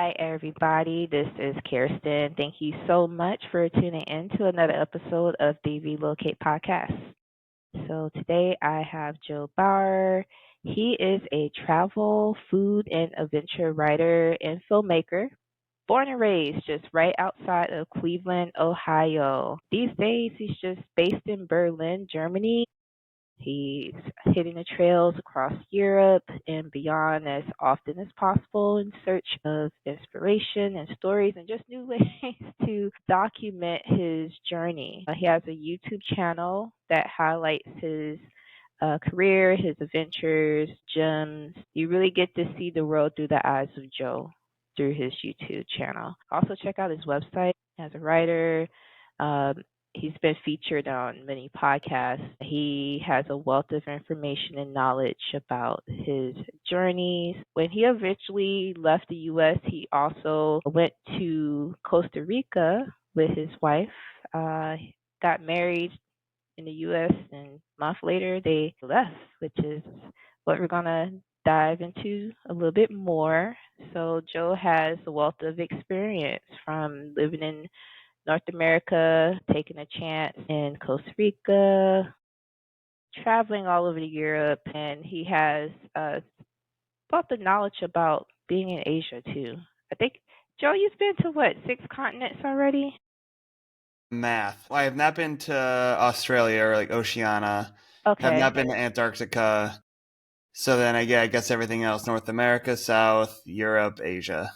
Hi, everybody. This is Kerristen. Thank you so much for tuning in to another episode of the Relocate Podcast. So, today I have Joe Baur. He is a travel, food, and adventure writer and filmmaker. Born and raised just right outside of Cleveland, Ohio. These days, he's just based in Berlin, Germany. He's hitting the trails across Europe and beyond as often as possible in search of inspiration and stories and just new ways to document his journey. He has a YouTube channel that highlights his career, his adventures, gems. You really get to see the world through the eyes of Joe through his YouTube channel. Also, check out his website as a writer. Um, he's been featured on many podcasts. He has a wealth of information and knowledge about his journeys. When he eventually left the U.S., he also went to Costa Rica with his wife. Got married in the U.S. and a month later they left, which is what we're gonna dive into a little bit more. So Joe has a wealth of experience from living in North America, taking a chance in Costa Rica, traveling all over Europe, and he has wealth of knowledge about being in Asia too. I think Joe, you've been to what, 6 continents already? Math. Well, I have not been to Australia or like Oceania. Have Okay. not been to Antarctica. So then I guess everything else: North America, South, Europe, Asia.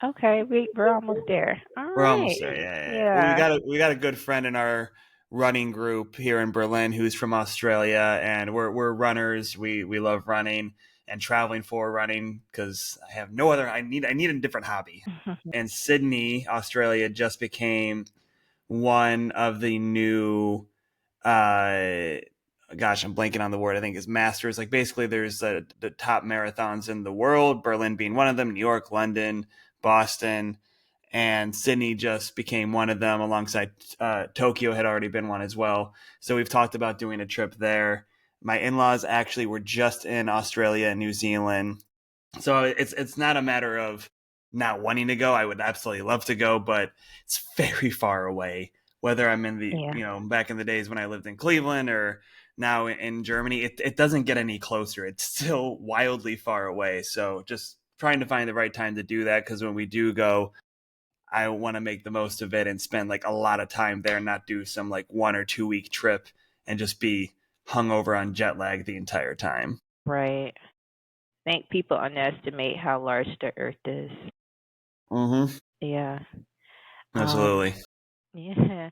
Okay, we're almost there. All We're almost right. there. Yeah. Well, we Yeah. got a good friend in our running group here in Berlin who's from Australia, and we're runners. We love running and traveling for running because I have no other. I need a different hobby. And Sydney, Australia, just became one of the new uh gosh, I'm blanking on the word. I think is masters. Like basically there's the top marathons in the world, Berlin being one of them, New York, London, Boston, and Sydney just became one of them alongside Tokyo had already been one as well. So we've talked about doing a trip there. My in-laws actually were just in Australia and New Zealand. So it's not a matter of not wanting to go. I would absolutely love to go, but it's very far away. Whether I'm in the, Yeah. back in the days when I lived in Cleveland or now in Germany, it doesn't get any closer. It's still wildly far away. So just trying to find the right time to do that, because when we do go, I want to make the most of it and spend like a lot of time there, not do some like 1 or 2 week trip and just be hungover on jet lag the entire time. Right. I think people underestimate how large the earth is. Mm-hmm. Yeah. Um, Absolutely. yeah.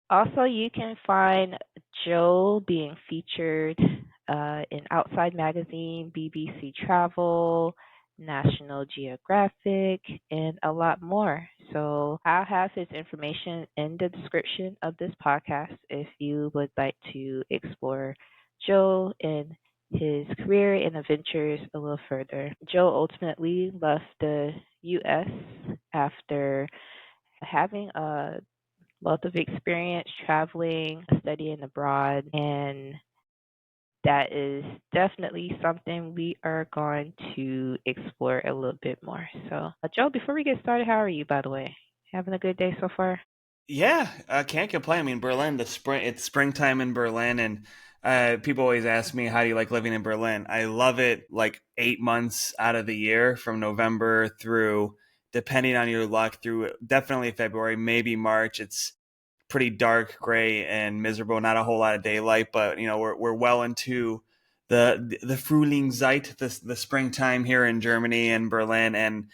Also, you can find Joe being featured in Outside Magazine, BBC Travel, National Geographic, and a lot more. So I'll have his information in the description of this podcast if you would like to explore Joe and his career and adventures a little further. Joe ultimately left the U.S. after having a wealth of experience traveling, studying abroad, and that is definitely something we are going to explore a little bit more. So, Joe, before we get started, how are you, by the way? Having a good day so far? Yeah, I can't complain. I mean, Berlin, it's springtime in Berlin, and people always ask me, how do you like living in Berlin? I love it like 8 months out of the year, from November through, depending on your luck, through definitely February, maybe March. It's pretty dark, gray, and miserable. Not a whole lot of daylight, but we're well into the Frühlingszeit, the springtime here in Germany and Berlin, and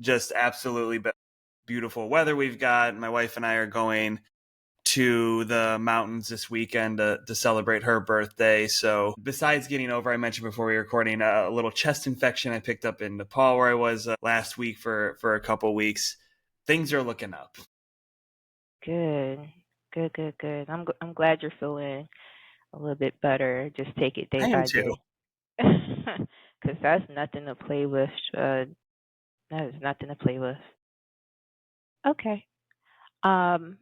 just absolutely beautiful weather we've got. My wife and I are going to the mountains this weekend to celebrate her birthday. So besides getting over, I mentioned before we were recording, a little chest infection I picked up in Nepal where I was last week for a couple weeks. Things are looking up. Good, good, good, good. I'm glad you're feeling a little bit better. Just take it day I am by too. day, because that's nothing to play with. That is nothing to play with. Okay. Um,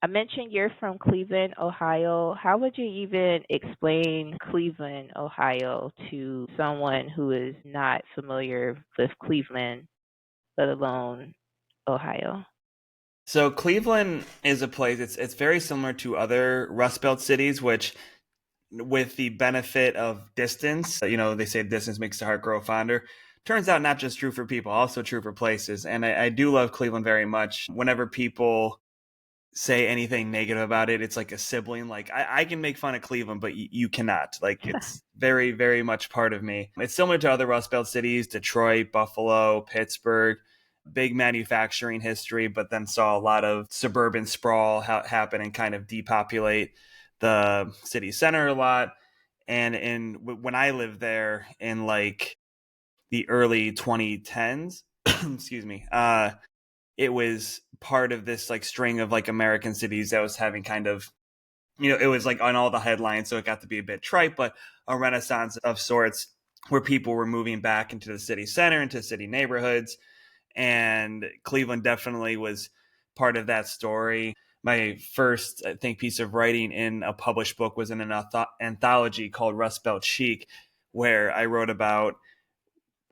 I mentioned you're from Cleveland, Ohio. How would you even explain Cleveland, Ohio to someone who is not familiar with Cleveland? let alone Ohio. So Cleveland is a place. It's very similar to other Rust Belt cities, which, with the benefit of distance, they say distance makes the heart grow fonder. Turns out not just true for people, also true for places. And I do love Cleveland very much. Whenever people say anything negative about it, it's like a sibling. Like I can make fun of Cleveland, but you cannot. Like it's very, very much part of me. It's similar to other Rust Belt cities: Detroit, Buffalo, Pittsburgh. Big manufacturing history, but then saw a lot of suburban sprawl happen and kind of depopulate the city center a lot. And when I lived there in like the early 2010s, excuse me, it was part of this like string of like American cities that was having kind of, it was like on all the headlines, so it got to be a bit trite, but a renaissance of sorts where people were moving back into the city center, into city neighborhoods. And Cleveland definitely was part of that story. My first, I think, piece of writing in a published book was in an anthology called Rust Belt Chic, where I wrote about,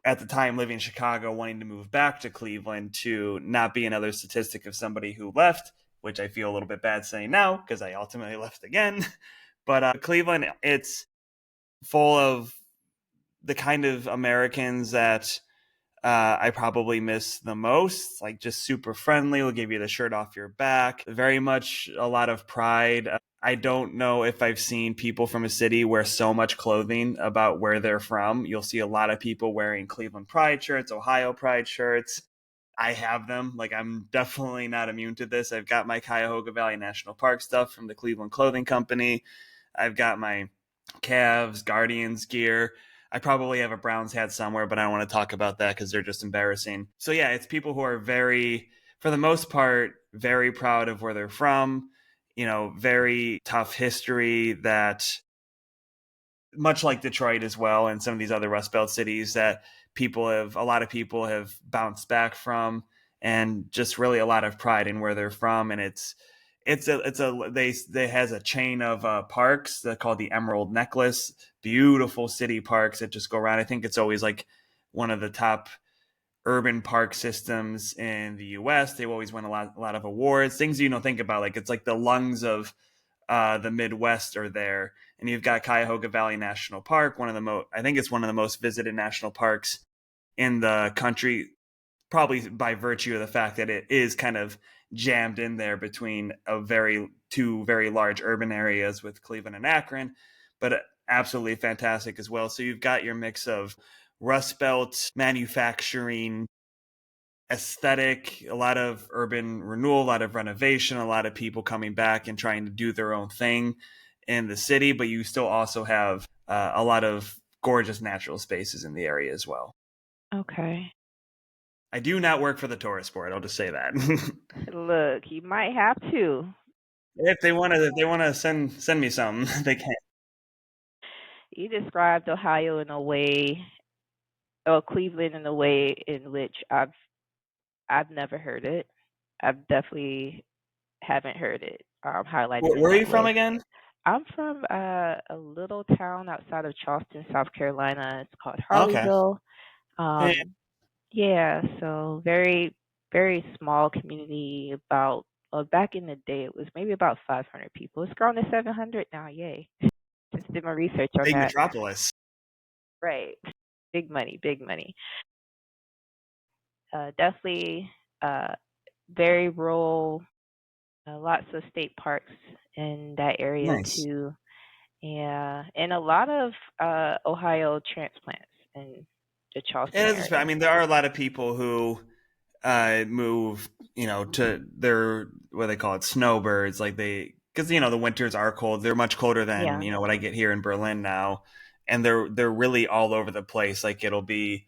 at the time, living in Chicago, wanting to move back to Cleveland to not be another statistic of somebody who left, which I feel a little bit bad saying now because I ultimately left again. But Cleveland, it's full of the kind of Americans that I probably miss the most. Like, just super friendly, will give you the shirt off your back. Very much a lot of pride. I don't know if I've seen people from a city wear so much clothing about where they're from. You'll see a lot of people wearing Cleveland Pride shirts, Ohio Pride shirts. I have them. Like, I'm definitely not immune to this. I've got my Cuyahoga Valley National Park stuff from the Cleveland Clothing Company. I've got my Cavs, Guardians gear. I probably have a Browns hat somewhere, but I don't want to talk about that because they're just embarrassing. So yeah, it's people who are very, for the most part, very proud of where they're from. Very tough history that, much like Detroit as well, and some of these other Rust Belt cities, that a lot of people have bounced back from, and just really a lot of pride in where they're from. And they has a chain of parks that called the Emerald Necklace, beautiful city parks that just go around. I think it's always like one of the top urban park systems in the U.S. They've always won a lot of awards, things you don't think about. Like, it's like the lungs of the Midwest are there. And you've got Cuyahoga Valley National Park, I think it's one of the most visited national parks in the country, probably by virtue of the fact that it is kind of jammed in there between two very large urban areas with Cleveland and Akron, but absolutely fantastic as well. So you've got your mix of Rust Belt manufacturing aesthetic, a lot of urban renewal, a lot of renovation, a lot of people coming back and trying to do their own thing in the city, but you still also have a lot of gorgeous natural spaces in the area as well. Okay. I do not work for the tourist board. I'll just say that. Look, you might have to. If they want to send me some, they can. You described Ohio in a way, or Cleveland in a way in which I've never heard it. I've definitely haven't heard it highlighted in Where are you that from way. again? I'm from a little town outside of Charleston, South Carolina. It's called Okay. Harleyville. Yeah. Yeah, so very, very small community. About back in the day, it was maybe about 500 people. It's grown to 700 now. Yay! Just did my research on Big that. metropolis. Right, big money, big money. Definitely, uh, very rural. Lots of state parks in that area Nice. too. Yeah, and a lot of Ohio transplants in the Charleston It is. I area. mean, there are a lot of people who move, to their, what they call it, snowbirds. Like, because the winters are cold. They're much colder than Yeah, what I get here in Berlin now, and they're really all over the place. Like, it'll be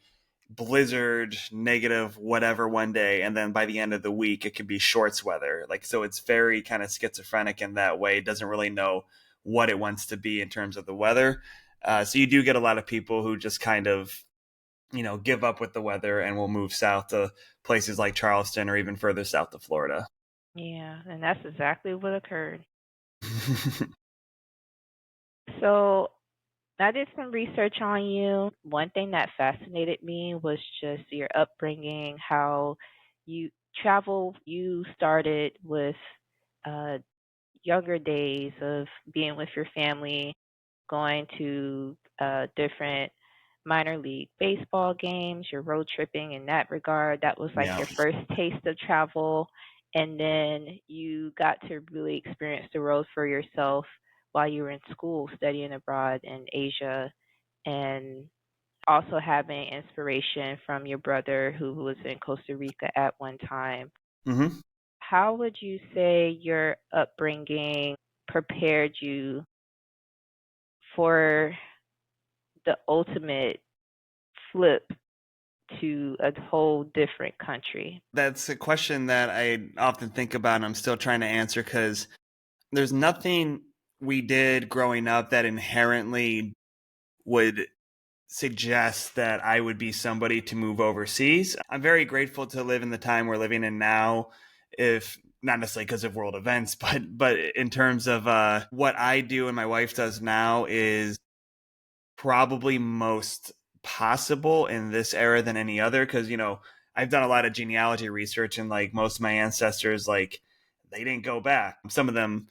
blizzard, negative, whatever one day, and then by the end of the week, it could be shorts weather. Like, so it's very kind of schizophrenic in that way. It doesn't really know what it wants to be in terms of the weather. So you do get a lot of people who just kind of give up with the weather and will move south to places like Charleston or even further south to Florida. yeah, and that's exactly what occurred. So I did some research on you. One thing that fascinated me was just your upbringing, how you travel. You started with uh, younger days of being with your family, going to different minor league baseball games, you're road tripping in that regard. That was like Yeah. your first taste of travel. And then you got to really experience the road for yourself while you were in school studying abroad in Asia, and also having inspiration from your brother who was in Costa Rica at one time. Hmm. How would you say your upbringing prepared you for the ultimate flip to a whole different country? That's a question that I often think about and I'm still trying to answer because there's nothing we did growing up that inherently would suggest that I would be somebody to move overseas. I'm very grateful to live in the time we're living in now, if not necessarily because of world events, but in terms of what I do and my wife does now is probably most possible in this era than any other, because I've done a lot of genealogy research, and like most of my ancestors, like they didn't go back. Some of them,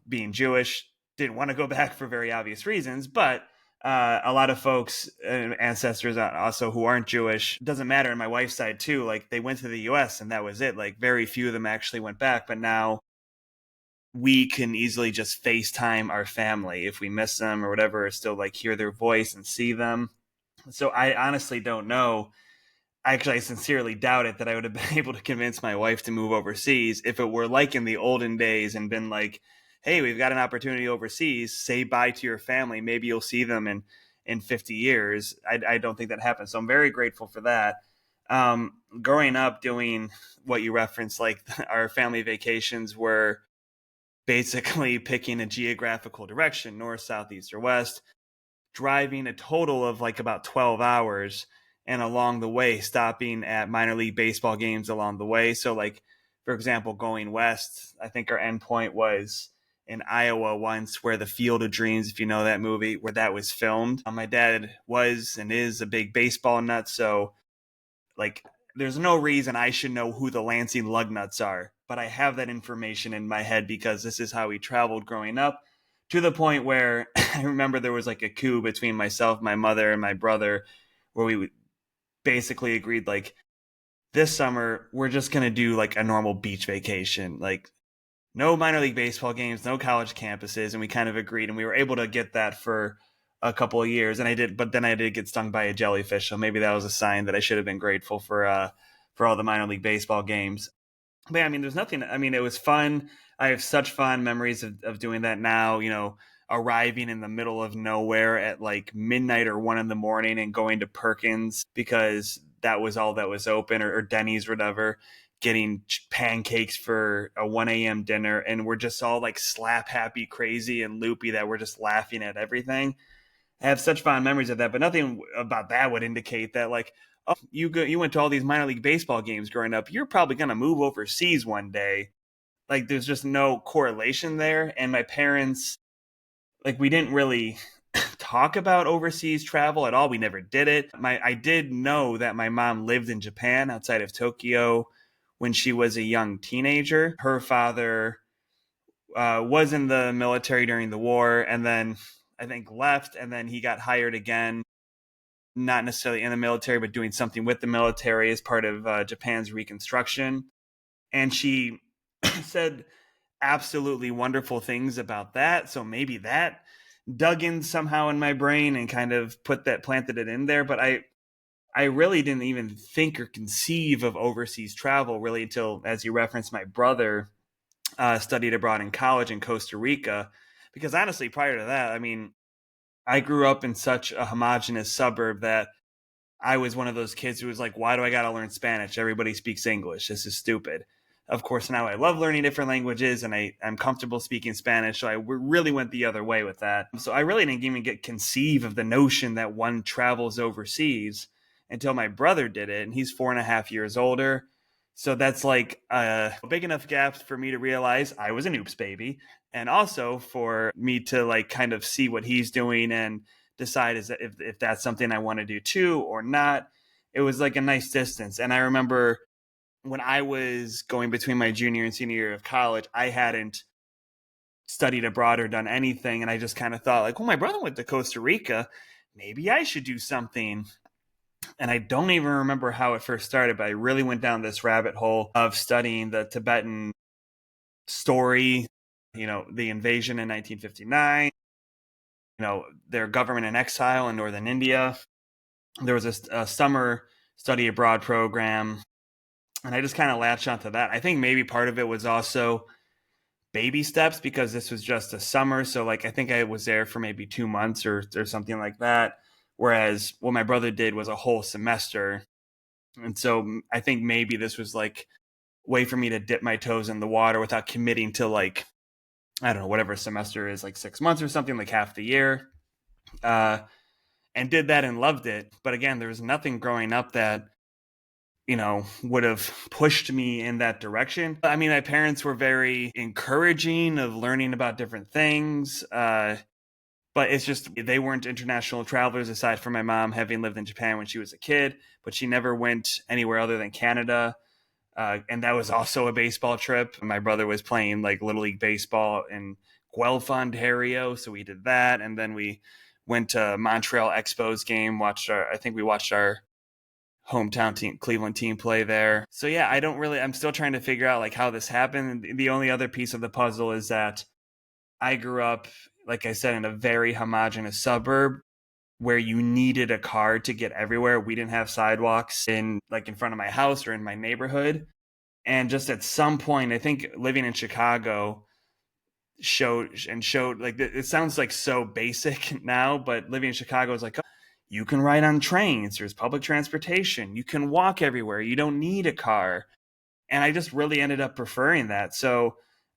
being Jewish, didn't want to go back for very obvious reasons, but a lot of folks, ancestors also who aren't Jewish, doesn't matter. And my wife's side too, like they went to the US and that was it. Like very few of them actually went back, but now we can easily just FaceTime our family if we miss them or whatever, or still like hear their voice and see them. So I honestly don't know. Actually, I sincerely doubt it that I would have been able to convince my wife to move overseas if it were like in the olden days and been like, hey, we've got an opportunity overseas, say bye to your family. Maybe you'll see them in 50 years. I don't think that happens. So I'm very grateful for that. Growing up doing what you referenced, like our family vacations were basically picking a geographical direction, north, south, east, or west, driving a total of like about 12 hours, and along the way stopping at minor league baseball games along the way. So like, for example, going west, I think our endpoint was in Iowa once, where the Field of Dreams, if you know that movie, where that was filmed. My dad was and is a big baseball nut, so like there's no reason I should know who the Lansing Lugnuts are, but I have that information in my head because this is how we traveled growing up, to the point where I remember there was like a coup between myself, my mother, and my brother, where we basically agreed like this summer we're just going to do like a normal beach vacation, like no minor league baseball games, no college campuses, and we kind of agreed, and we were able to get that for a couple of years. And I did, but then I did get stung by a jellyfish, so maybe that was a sign that I should have been grateful for all the minor league baseball games. But yeah, I mean, there's nothing. I mean, it was fun. I have such fond memories of doing that now. Arriving in the middle of nowhere at like midnight or 1 in the morning and going to Perkins because that was all that was open, or Denny's or whatever, getting pancakes for a 1 a.m. dinner. And we're just all like slap happy, crazy, and loopy that we're just laughing at everything. I have such fond memories of that, but nothing about that would indicate that like, oh, you went to all these minor league baseball games growing up. You're probably going to move overseas one day. Like, there's just no correlation there. And my parents, like, we didn't really talk about overseas travel at all. We never did it. I did know that my mom lived in Japan outside of Tokyo when she was a young teenager. Her father was in the military during the war, and then I think left, and then he got hired again, not necessarily in the military, but doing something with the military as part of Japan's reconstruction. And she said absolutely wonderful things about that. So maybe that dug in somehow in my brain and kind of planted it in there. But I really didn't even think or conceive of overseas travel really until, as you referenced, my brother studied abroad in college in Costa Rica. Because honestly, prior to that, I mean, I grew up in such a homogenous suburb that I was one of those kids who was like, why do I got to learn Spanish? Everybody speaks English. This is stupid. Of course, now I love learning different languages and I'm comfortable speaking Spanish. So I really went the other way with that. So I really didn't even get conceive of the notion that one travels overseas until my brother did it. And he's 4.5 years older. So that's like a big enough gap for me to realize I was an oops baby. and also for me to like kind of see what he's doing and decide if that's something I want to do too or not. It was like a nice distance. And I remember when I was going between my junior and senior year of college, I hadn't studied abroad or done anything. And I just kind of thought like, well, my brother went to Costa Rica. Maybe I should do something. And I don't even remember how it first started, but I really went down this rabbit hole of studying the Tibetan story, the invasion in 1959, their government in exile in northern India. There was a summer study abroad program, and I just kind of latched onto that. I think maybe part of it was also baby steps because this was just a summer. So like I think I was there for maybe 2 months or something like that. Whereas what my brother did was a whole semester. And so I think maybe this was like a way for me to dip my toes in the water without committing to like, I don't know, whatever a semester is, like 6 months or something, like half the year. And did that and loved it. But again, there was nothing growing up that would have pushed me in that direction. I mean, my parents were very encouraging of learning about different things. But it's just, they weren't international travelers aside from my mom having lived in Japan when she was a kid, but she never went anywhere other than Canada. And that was also a baseball trip. My brother was playing like Little League Baseball in Guelph, Ontario. So we did that. And then we went to Montreal Expos game, I think we watched our hometown team, Cleveland team, play there. So yeah, I'm still trying to figure out like how this happened. The only other piece of the puzzle is that I grew up, like I said, in a very homogenous suburb where you needed a car to get everywhere. We didn't have sidewalks in front of my house or in my neighborhood. And just at some point, I think living in Chicago showed like, it sounds like so basic now, but living in Chicago is like, oh, you can ride on trains, there's public transportation, you can walk everywhere, you don't need a car. And I just really ended up preferring that. So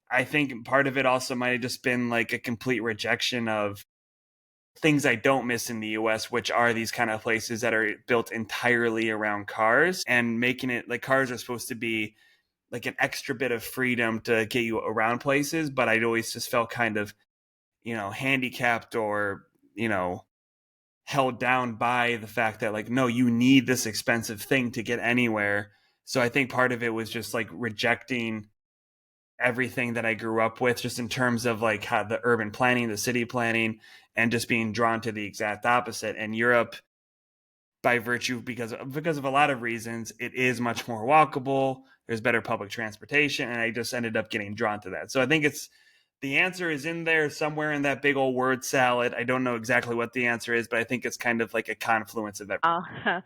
I think part of it also might have just been like a complete rejection of things I don't miss in the US, which are these kind of places that are built entirely around cars, and making it like cars are supposed to be like an extra bit of freedom to get you around places. But I'd always just felt kind of, handicapped or, held down by the fact that like, no, you need this expensive thing to get anywhere. So I think part of it was just like rejecting everything that I grew up with, just in terms of like how the urban planning, the city planning, and just being drawn to the exact opposite. And Europe, by virtue, because of a lot of reasons, it is much more walkable. There's better public transportation, and I just ended up getting drawn to that. So I think the answer is in there somewhere in that big old word salad. I don't know exactly what the answer is, but I think it's kind of like a confluence of everything.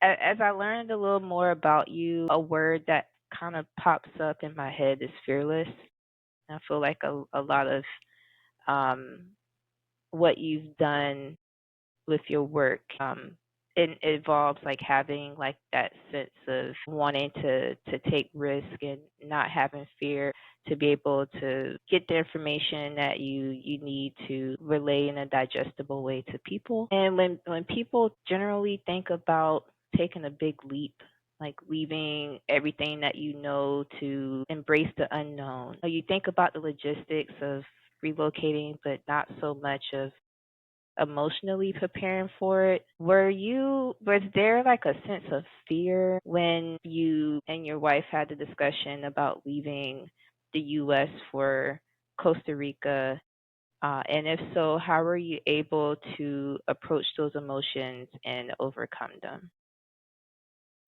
As I learned a little more about you, a word that kind of pops up in my head is fearless. I feel like a lot of um, what you've done with your work, it involves like having like that sense of wanting to take risk and not having fear to be able to get the information that you need to relay in a digestible way to people. And when people generally think about taking a big leap, like leaving everything that you know to embrace the unknown, you think about the logistics of relocating, but not so much of emotionally preparing for it. Was there like a sense of fear when you and your wife had the discussion about leaving the US for Costa Rica? And if so, how were you able to approach those emotions and overcome them?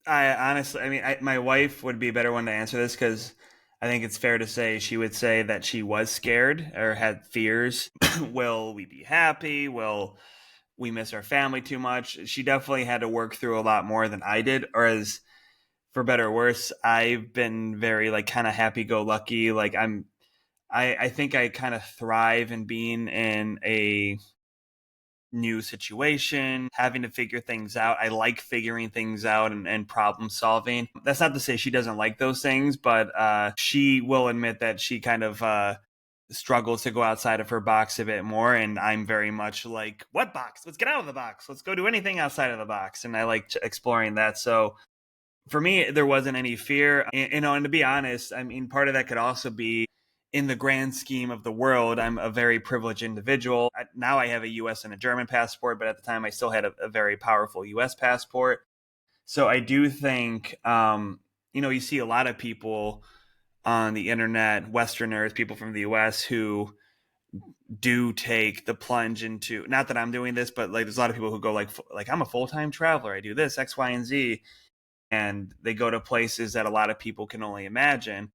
I honestly, I mean, my wife would be a better one to answer this because I think it's fair to say she would say that she was scared or had fears. Will we be happy? Will we miss our family too much? She definitely had to work through a lot more than I did. Or as for better or worse, I've been very like kind of happy go lucky. Like I think I kind of thrive in being in a new situation, having to figure things out. I like figuring things out and problem solving. That's not to say she doesn't like those things, but she will admit that she kind of struggles to go outside of her box a bit more. And I'm very much like, what box? Let's get out of the box. Let's go do anything outside of the box. And I like exploring that. So for me, there wasn't any fear. And to be honest, I mean, part of that could also be in the grand scheme of the world, I'm a very privileged individual. Now I have a US and a German passport, but at the time I still had a very powerful US passport. So I do think, you see a lot of people on the internet, Westerners, people from the US, who do take the plunge into, not that I'm doing this, but like there's a lot of people who go like I'm a full-time traveler. I do this, X, Y, and Z. And they go to places that a lot of people can only imagine.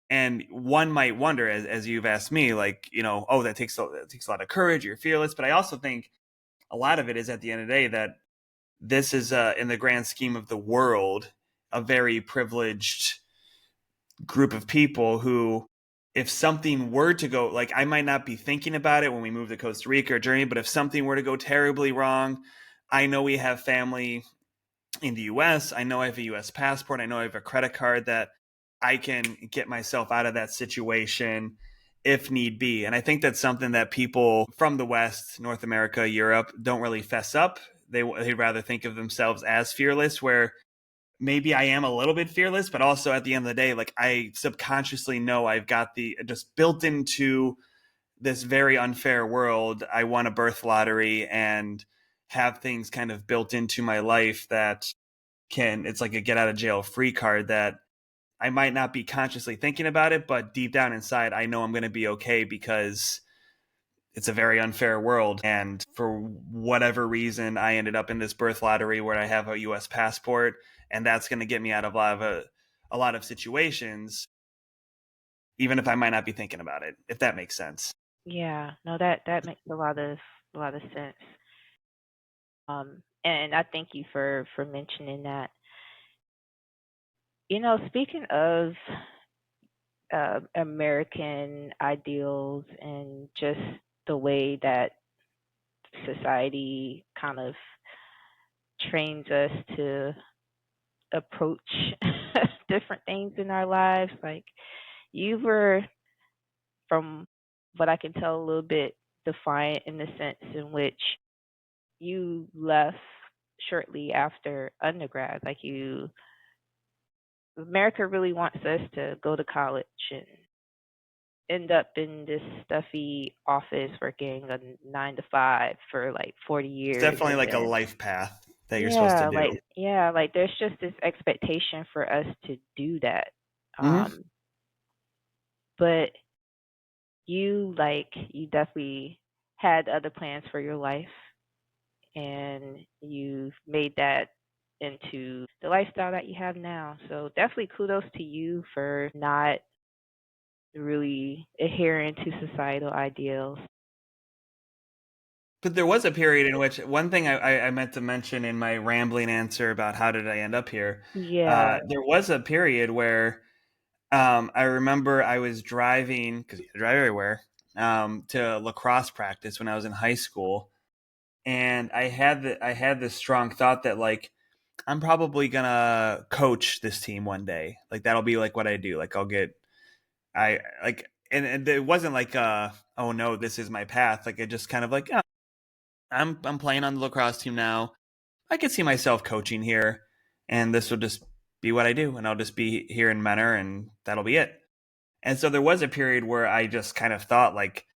And one might wonder, as you've asked me, like, oh, that takes a lot of courage. You're fearless. But I also think a lot of it is at the end of the day that this is, in the grand scheme of the world, a very privileged group of people who, if something were to go, like, I might not be thinking about it when we move to Costa Rica or Germany, but if something were to go terribly wrong, I know we have family in the US. I know I have a US passport. I know I have a credit card that I can get myself out of that situation if need be. And I think that's something that people from the West, North America, Europe, don't really fess up. They'd rather think of themselves as fearless, where maybe I am a little bit fearless, but also at the end of the day, like, I subconsciously know I've got the just built into this very unfair world. I won a birth lottery and have things kind of built into my life that it's like a get out of jail free card, that I might not be consciously thinking about it, but deep down inside, I know I'm going to be okay because it's a very unfair world. And for whatever reason, I ended up in this birth lottery where I have a US passport, and that's going to get me out of a lot of situations, even if I might not be thinking about it, if that makes sense. Yeah, no, that makes a lot of sense. And I thank you for mentioning that. Speaking of American ideals and just the way that society kind of trains us to approach different things in our lives, like, you were, from what I can tell, a little bit defiant in the sense in which you left shortly after undergrad. Like, America really wants us to go to college and end up in this stuffy office working a 9 to 5 for like 40 It's years, definitely and like a then life path that you're supposed to yeah, do. like there's just this expectation for us to do that. Mm-hmm. Um, but you definitely had other plans for your life, and you've made that into the lifestyle that you have now. So definitely kudos to you for not really adhering to societal ideals. But there was a period in which, one thing I meant to mention in my rambling answer about how did I end up here, Yeah. there was a period where, I remember I was driving, because you drive everywhere, to lacrosse practice when I was in high school, and I had this strong thought that, like, I'm probably gonna coach this team one day. Like, that'll be like what I do. Like, I like, and it wasn't like, oh no, this is my path. Like, it just kind of like, oh, I'm playing on the lacrosse team now. I could see myself coaching here, and this will just be what I do, and I'll just be here in Menor, and that'll be it. And so there was a period where I just kind of thought, like,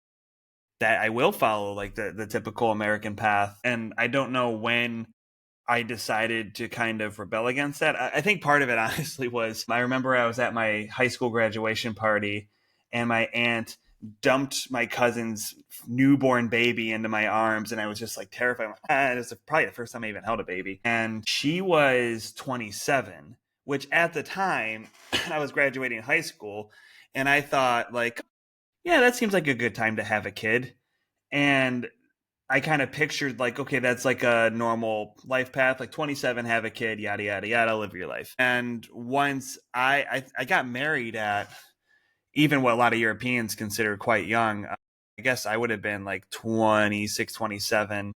that I will follow like the typical American path, and I don't know when I decided to kind of rebel against that. I think part of it, honestly, was, I remember I was at my high school graduation party, and my aunt dumped my cousin's newborn baby into my arms, and I was just like terrified. It was probably the first time I even held a baby. And she was 27, which at the time I was graduating high school, and I thought, like, yeah, that seems like a good time to have a kid. And I kind of pictured, like, okay, that's like a normal life path, like 27, have a kid, yada yada yada, live your life. And once I got married at even what a lot of Europeans consider quite young. I guess I would have been like 26, 27.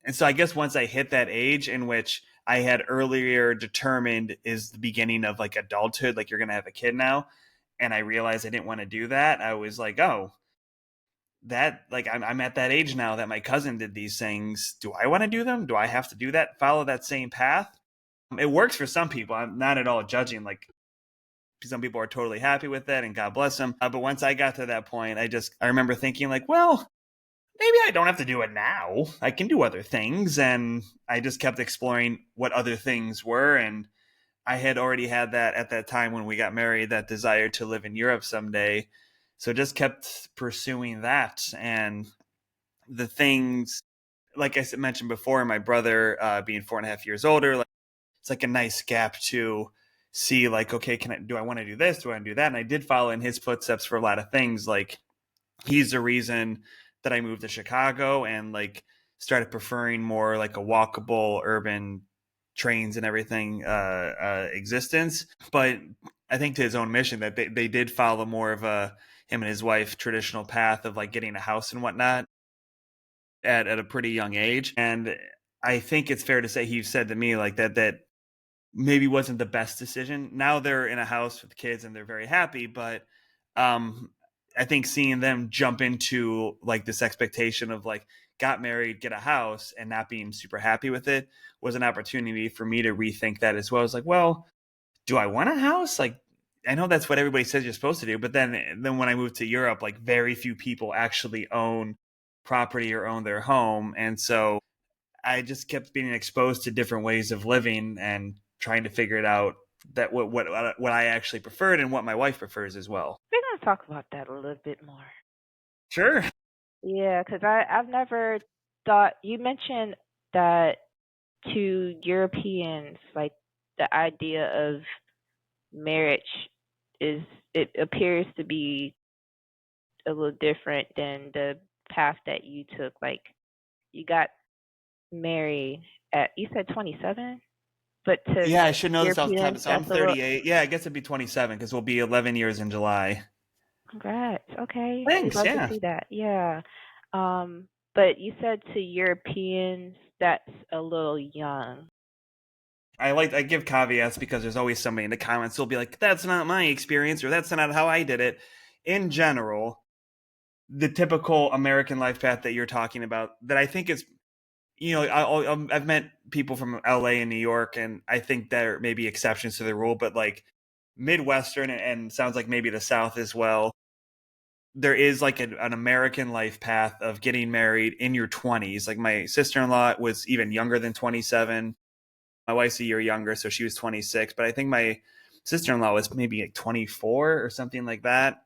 And so I guess once I hit that age in which I had earlier determined is the beginning of like adulthood, like, you're going to have a kid now, and I realized I didn't want to do that, I was like, oh, that, like, I'm at that age now that my cousin did these things. Do I want to do them? Do I have to do that? Follow that same path? It works for some people. I'm not at all judging. Like, some people are totally happy with that, and God bless them. But once I got to that point, I remember thinking like, well, maybe I don't have to do it now. I can do other things. And I just kept exploring what other things were. And I had already had that at that time when we got married, that desire to live in Europe someday. So just kept pursuing that. And the things, like I mentioned before, my brother being 4.5 years older, like, it's like a nice gap to see, like, okay, do I want to do this? Do I want to do that? And I did follow in his footsteps for a lot of things. Like, he's the reason that I moved to Chicago and like started preferring more like a walkable urban trains and everything existence. But I think to his own mission that they did follow more of a him and his wife traditional path of like getting a house and whatnot at a pretty young age. And I think it's fair to say he said to me like that maybe wasn't the best decision. Now they're in a house with kids and they're very happy, but I think seeing them jump into like this expectation of like got married, get a house, and not being super happy with it was an opportunity for me to rethink that as well. I was like, well, do I want a house? Like, I know that's what everybody says you're supposed to do, but then when I moved to Europe, like very few people actually own property or own their home, and so I just kept being exposed to different ways of living and trying to figure it out that what I actually preferred and what my wife prefers as well. We're gonna talk about that a little bit more. Sure. Yeah, because I've never thought you mentioned that to Europeans, like the idea of marriage is it appears to be a little different than the path that you took. Like you got married at you said 27, but to Yeah, I should know this off the top. Europeans So I'm that's a little 38. Yeah, I guess it'd be 27 because we'll be 11 years in July. congrats. Okay, we'd Thanks. love to Yeah. see that. Yeah. But you said to Europeans that's a little young. I give caveats because there's always somebody in the comments who'll be like, that's not my experience or that's not how I did it. In general, the typical American life path that you're talking about, that I think is, I've met people from LA and New York, and I think there may be exceptions to the rule, but like Midwestern and sounds like maybe the South as well, there is like an American life path of getting married in your 20s. Like my sister-in-law was even younger than 27. My wife's a year younger, so she was 26. But I think my sister-in-law was maybe like 24 or something like that.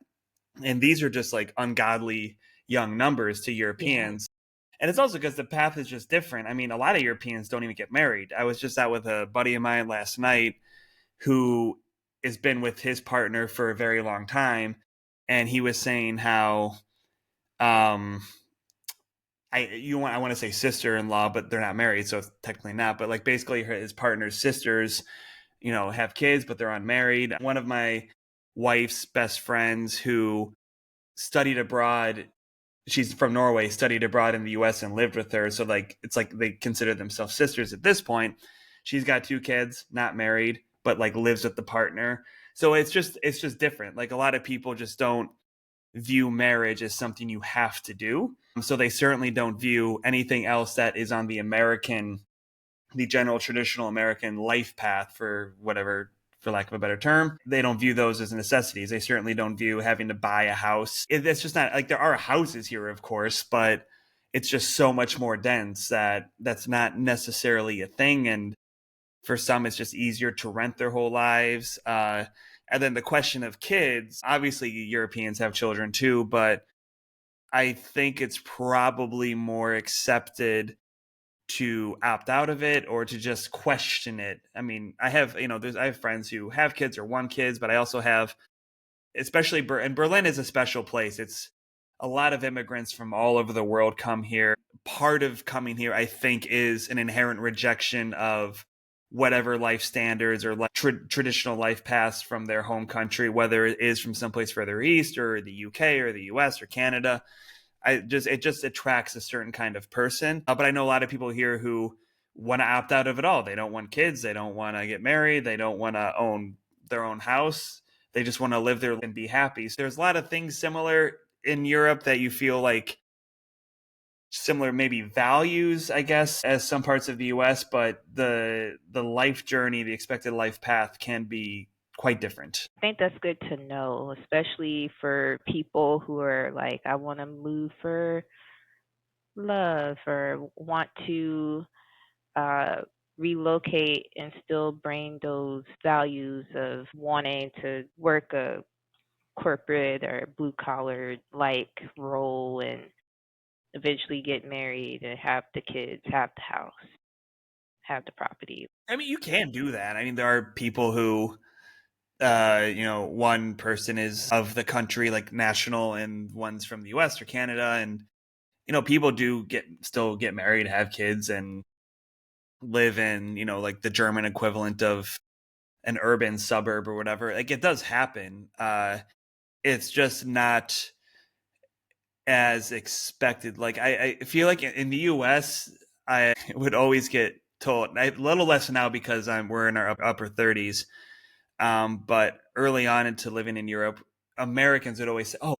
And these are just like ungodly young numbers to Yeah. Europeans. And it's also because the path is just different. I mean, a lot of Europeans don't even get married. I was just out with a buddy of mine last night who has been with his partner for a very long time. And he was saying how um I want to say sister-in-law, but they're not married, so it's technically not. But like basically, his partner's sisters, have kids, but they're unmarried. One of my wife's best friends who studied abroad, she's from Norway, studied abroad in the U.S. and lived with her. So like it's like they consider themselves sisters at this point. She's got 2 kids, not married, but like lives with the partner. So it's just different. Like a lot of people just don't view marriage as something you have to do. So they certainly don't view anything else that is on the general traditional American life path, for whatever, for lack of a better term. They don't view those as necessities. They certainly don't view having to buy a house. It's just not like there are houses here, of course, but it's just so much more dense that that's not necessarily a thing. And for some, it's just easier to rent their whole lives. And then the question of kids, obviously, Europeans have children too, but I think it's probably more accepted to opt out of it or to just question it. I mean, I have friends who have kids or want kids, but I also have, especially and Berlin is a special place. It's a lot of immigrants from all over the world come here. Part of coming here, I think, is an inherent rejection of whatever life standards or like traditional life paths from their home country, whether it is from someplace further east or the UK or the US or Canada. It just attracts a certain kind of person. But I know a lot of people here who want to opt out of it all. They don't want kids. They don't want to get married. They don't want to own their own house. They just want to live there and be happy. So there's a lot of things similar in Europe that you feel like similar maybe values, I guess, as some parts of the US, but the life journey, the expected life path can be quite different. I think that's good to know, especially for people who are like, I want to move for love or want to uh, relocate and still bring those values of wanting to work a corporate or blue collar like role and eventually get married and have the kids, have the house, have the property. I mean, you can do that. I mean, there are people who, one person is of the country, like national, and one's from the U.S. or Canada, and people do still get married, have kids, and live in like the German equivalent of an urban suburb or whatever. Like it does happen. It's just not as expected. Like I feel like in the U.S. I would always get told a little less now because we're in our upper 30s. But early on into living in Europe, Americans would always say, "Oh,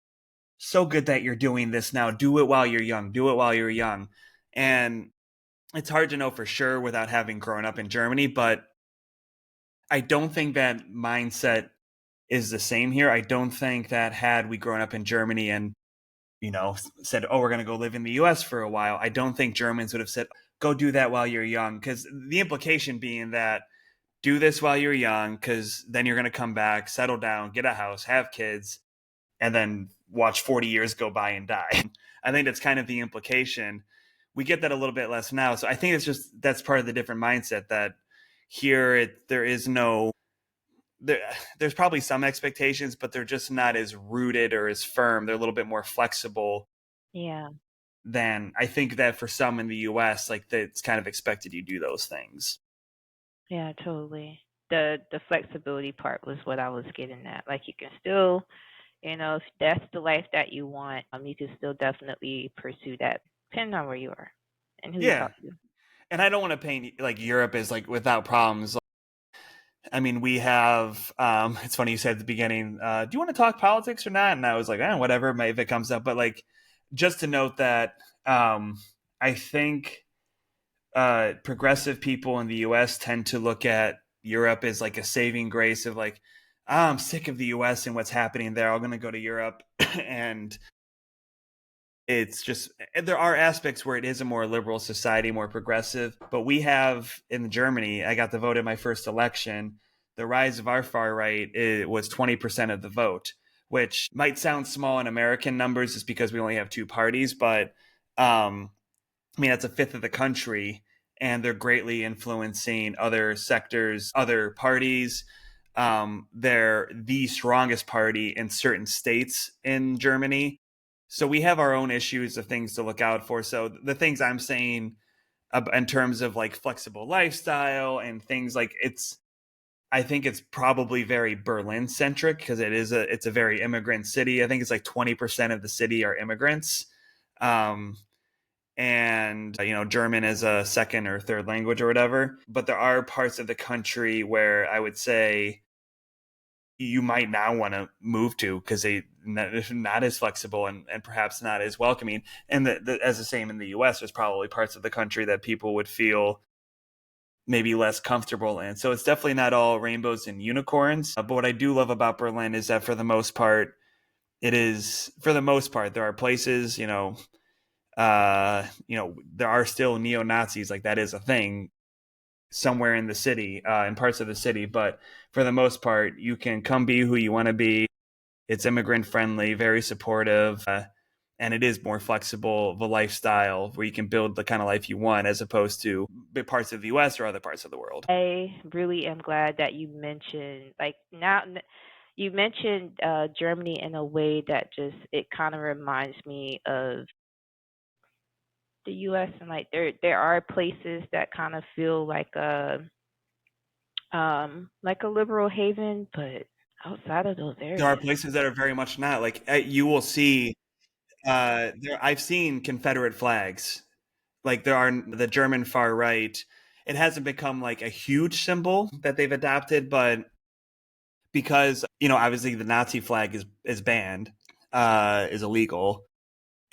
so good that you're doing this now. Do it while you're young. Do it while you're young." And it's hard to know for sure without having grown up in Germany, but I don't think that mindset is the same here. I don't think that had we grown up in Germany and said, "Oh, we're going to go live in the US for a while," I don't think Germans would have said, "Go do that while you're young." Because the implication being that do this while you're young, because then you're going to come back, settle down, get a house, have kids, and then watch 40 years go by and die. I think that's kind of the implication. We get that a little bit less now. So I think that's part of the different mindset that here there is no there's probably some expectations, but they're just not as rooted or as firm. They're a little bit more flexible Yeah, than I think that for some in the US, like it's kind of expected you do those things. yeah, totally. The flexibility part was what I was getting at. Like you can still, if that's the life that you want, you can still definitely pursue that, depending on where you are and who you Yeah. talk to. And I don't want to paint like Europe as like without problems. I mean, we have. It's funny you said at the beginning. Do you want to talk politics or not? And I was like, whatever, if it comes up. But like, just to note that I think progressive people in the U.S. tend to look at Europe as like a saving grace of like, I'm sick of the U.S. and what's happening there. I'm going to go to Europe, and it's just there are aspects where it is a more liberal society, more progressive. But we have in Germany, I got the vote in my first election. The rise of our far right was 20% of the vote, which might sound small in American numbers just because we only have two parties. But I mean, that's a fifth of the country, and they're greatly influencing other sectors, other parties. They're the strongest party in certain states in Germany. So we have our own issues of things to look out for. So the things I'm saying in terms of like flexible lifestyle and things like I think it's probably very Berlin centric because it's a very immigrant city. I think it's like 20% of the city are immigrants. Um, and German as a second or third language or whatever, but there are parts of the country where I would say you might now want to move to because they not as flexible and perhaps not as welcoming. And as the same in the US, there's probably parts of the country that people would feel maybe less comfortable in. So it's definitely not all rainbows and unicorns. But what I do love about Berlin is that for the most part there are places, there are still neo-Nazis, like that is a thing somewhere in the city, in parts of the city, but for the most part, you can come be who you want to be. It's immigrant friendly, very supportive, and it is more flexible of a lifestyle where you can build the kind of life you want as opposed to big parts of the US or other parts of the world. I really am glad that you mentioned, like now, you mentioned Germany in a way that just it kind of reminds me of the U.S. and like there are places that kind of feel like a liberal haven, but outside of those There are areas, places that are very much not like you will see there I've seen Confederate flags. Like there are the German far right. It hasn't become like a huge symbol that they've adopted, but because obviously the Nazi flag is banned, is illegal,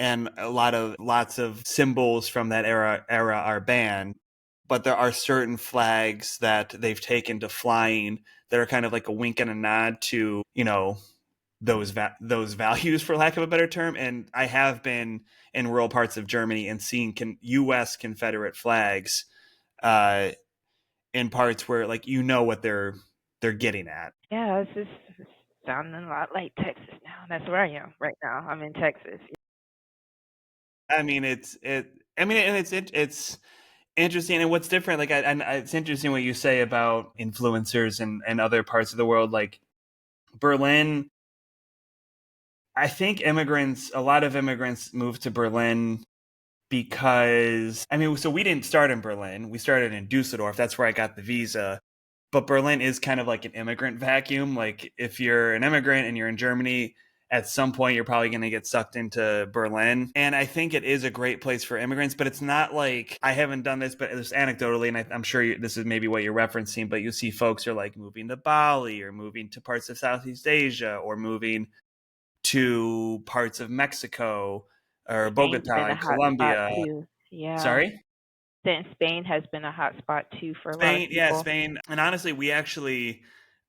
and lots of symbols from that era are banned. But there are certain flags that they've taken to flying that are kind of like a wink and a nod to, those values, for lack of a better term. And I have been in rural parts of Germany and seen U.S. Confederate flags uh, in parts where like what they're getting at. Yeah, it's just sounding a lot like Texas now. That's where I am right now. I'm in Texas. I mean, it's it. I mean, and it's interesting. And what's different, like it's interesting what you say about influencers and other parts of the world, like Berlin. I think a lot of immigrants moved to Berlin because, I mean, so we didn't start in Berlin. We started in Dusseldorf. That's where I got the visa. But Berlin is kind of like an immigrant vacuum. Like if you're an immigrant and you're in Germany, at some point you're probably going to get sucked into Berlin. And I think it is a great place for immigrants, but it's not like, I haven't done this, but just anecdotally, and I'm sure this is maybe what you're referencing, but you see folks are like moving to Bali or moving to parts of Southeast Asia or moving to parts of Mexico or Spain's been Bogota a and hot spot Colombia. too. Yeah. Sorry? Then Spain has been a hot spot too for a lot of Spain, yeah, people. Spain. And honestly, we actually,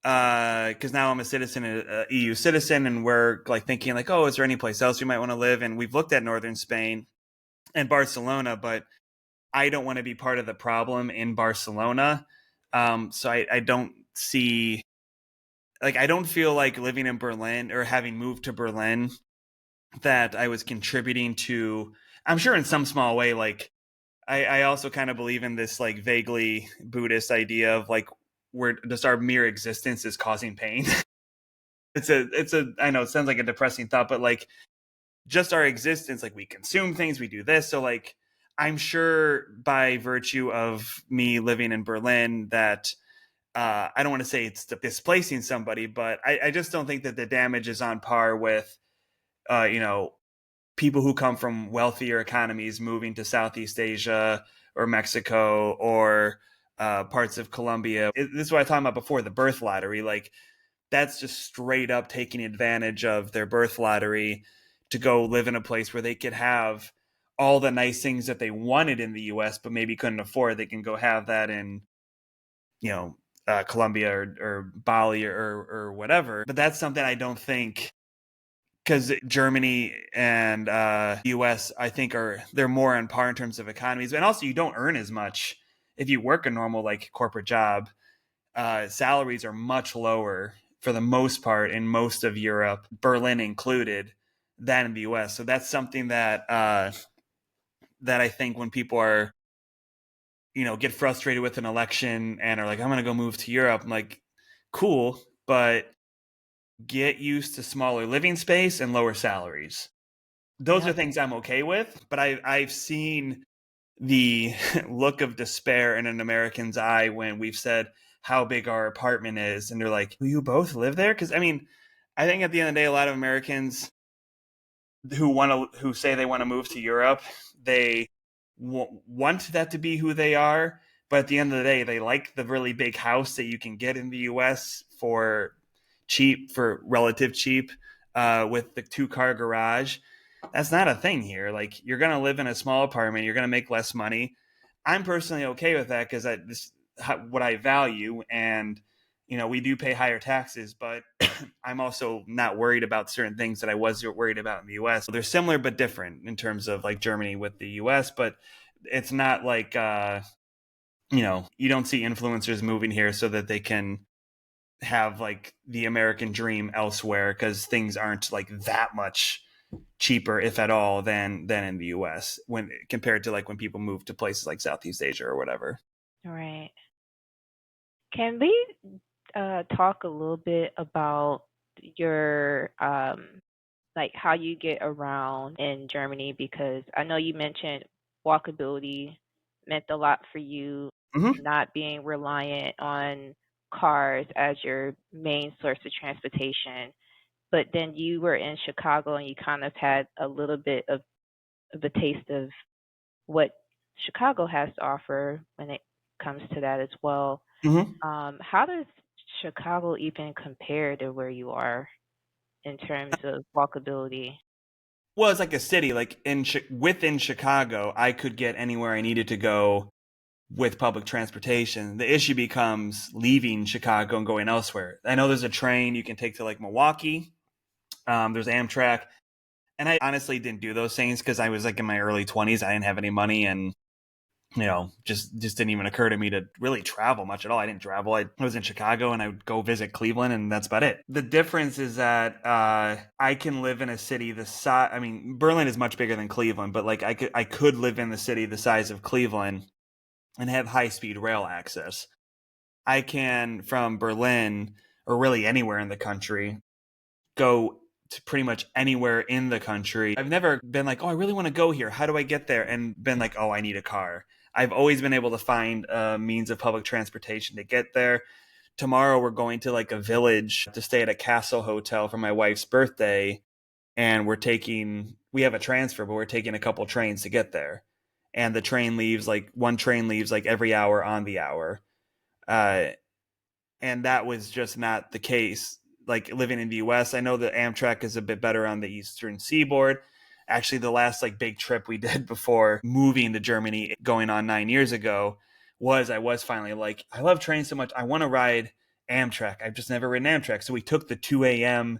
because now I'm a citizen, a EU citizen, and we're like thinking like, oh, is there any place else we might want to live? And we've looked at northern Spain and Barcelona, but I don't want to be part of the problem in Barcelona. So I don't see, like, I don't feel like living in Berlin or having moved to Berlin that I was contributing to. I'm sure in some small way, like I also kind of believe in this like vaguely Buddhist idea of like where just our mere existence is causing pain. It's a I know it sounds like a depressing thought, but like just our existence, like we consume things, we do this. So like I'm sure by virtue of me living in Berlin that I don't want to say it's displacing somebody, but I just don't think that the damage is on par with you know people who come from wealthier economies moving to Southeast Asia or Mexico or parts of Colombia. This is what I talked about before, the birth lottery. Like that's just straight up taking advantage of their birth lottery to go live in a place where they could have all the nice things that they wanted in the US but maybe couldn't afford. They can go have that in, Colombia or Bali or whatever. But that's something I don't think, because Germany and U.S. I think they're more on par in terms of economies, and also you don't earn as much if you work a normal like corporate job. Salaries are much lower for the most part in most of Europe, Berlin included, than in the U.S. So that's something that I think when people are get frustrated with an election and are like, I'm going to go move to Europe, I'm like, cool, but get used to smaller living space and lower salaries. Those are Yep. things I'm okay with, but I've seen the look of despair in an American's eye when we've said how big our apartment is, and they're like, "Will you both live there?" Because I mean, I think at the end of the day, a lot of Americans who say they want to move to Europe, they want that to be who they are, but at the end of the day, they like the really big house that you can get in the U.S. for cheap, for relative cheap, with the 2-car garage. That's not a thing here. Like you're gonna live in a small apartment, you're gonna make less money. I'm personally okay with that because this what I value, and we do pay higher taxes, but I'm also not worried about certain things that I was worried about in the U.S. So they're similar but different in terms of like Germany with the U.S., but it's not like you don't see influencers moving here so that they can have like the American dream elsewhere, because things aren't like that much cheaper, if at all, than in the US when compared to like when people move to places like Southeast Asia or whatever. Right. Can we talk a little bit about your like how you get around in Germany, because I know you mentioned walkability meant a lot for you, Mm-hmm. not being reliant on cars as your main source of transportation. But then you were in Chicago and you kind of had a little bit of a taste of what Chicago has to offer when it comes to that as well. Mm-hmm. How does Chicago even compare to where you are in terms of walkability? Well, it's like a city. Like within Chicago, I could get anywhere I needed to go with public transportation. The issue becomes leaving Chicago and going elsewhere. I know there's a train you can take to like Milwaukee. There's Amtrak. And I honestly didn't do those things because I was like in my early 20s. I didn't have any money, and just didn't even occur to me to really travel much at all. I didn't travel. I was in Chicago and I would go visit Cleveland, and that's about it. The difference is that I can live in a city the size. I mean, Berlin is much bigger than Cleveland, but like I could live in the city the size of Cleveland and have high speed rail access. I can, from Berlin or really anywhere in the country, go to pretty much anywhere in the country. I've never been like, oh, I really want to go here. How do I get there? And been like, oh, I need a car. I've always been able to find a means of public transportation to get there. Tomorrow we're going to like a village to stay at a castle hotel for my wife's birthday. And we have a transfer, but we're taking a couple trains to get there. And one train leaves like every hour on the hour. And that was just not the case. Like living in the US, I know that Amtrak is a bit better on the Eastern Seaboard. Actually, the last like big trip we did before moving to Germany going on 9 years ago I was finally like, I love trains so much. I want to ride Amtrak. I've just never ridden Amtrak. So we took the 2 a.m.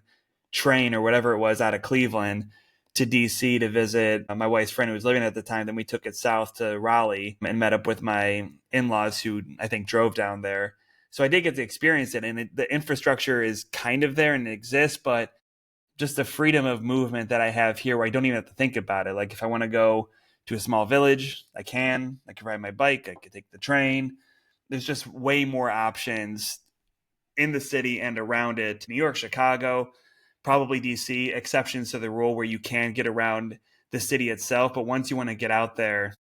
train or whatever it was out of Cleveland to DC to visit my wife's friend who was living at the time. Then we took it south to Raleigh and met up with my in-laws who I think drove down there. So I did get to experience it, and the infrastructure is kind of there and it exists, but just the freedom of movement that I have here where I don't even have to think about it. Like if I want to go to a small village, I can ride my bike, I could take the train. There's just way more options in the city and around it. New York, Chicago, probably DC, exceptions to the rule where you can get around the city itself. But once you want to get out there,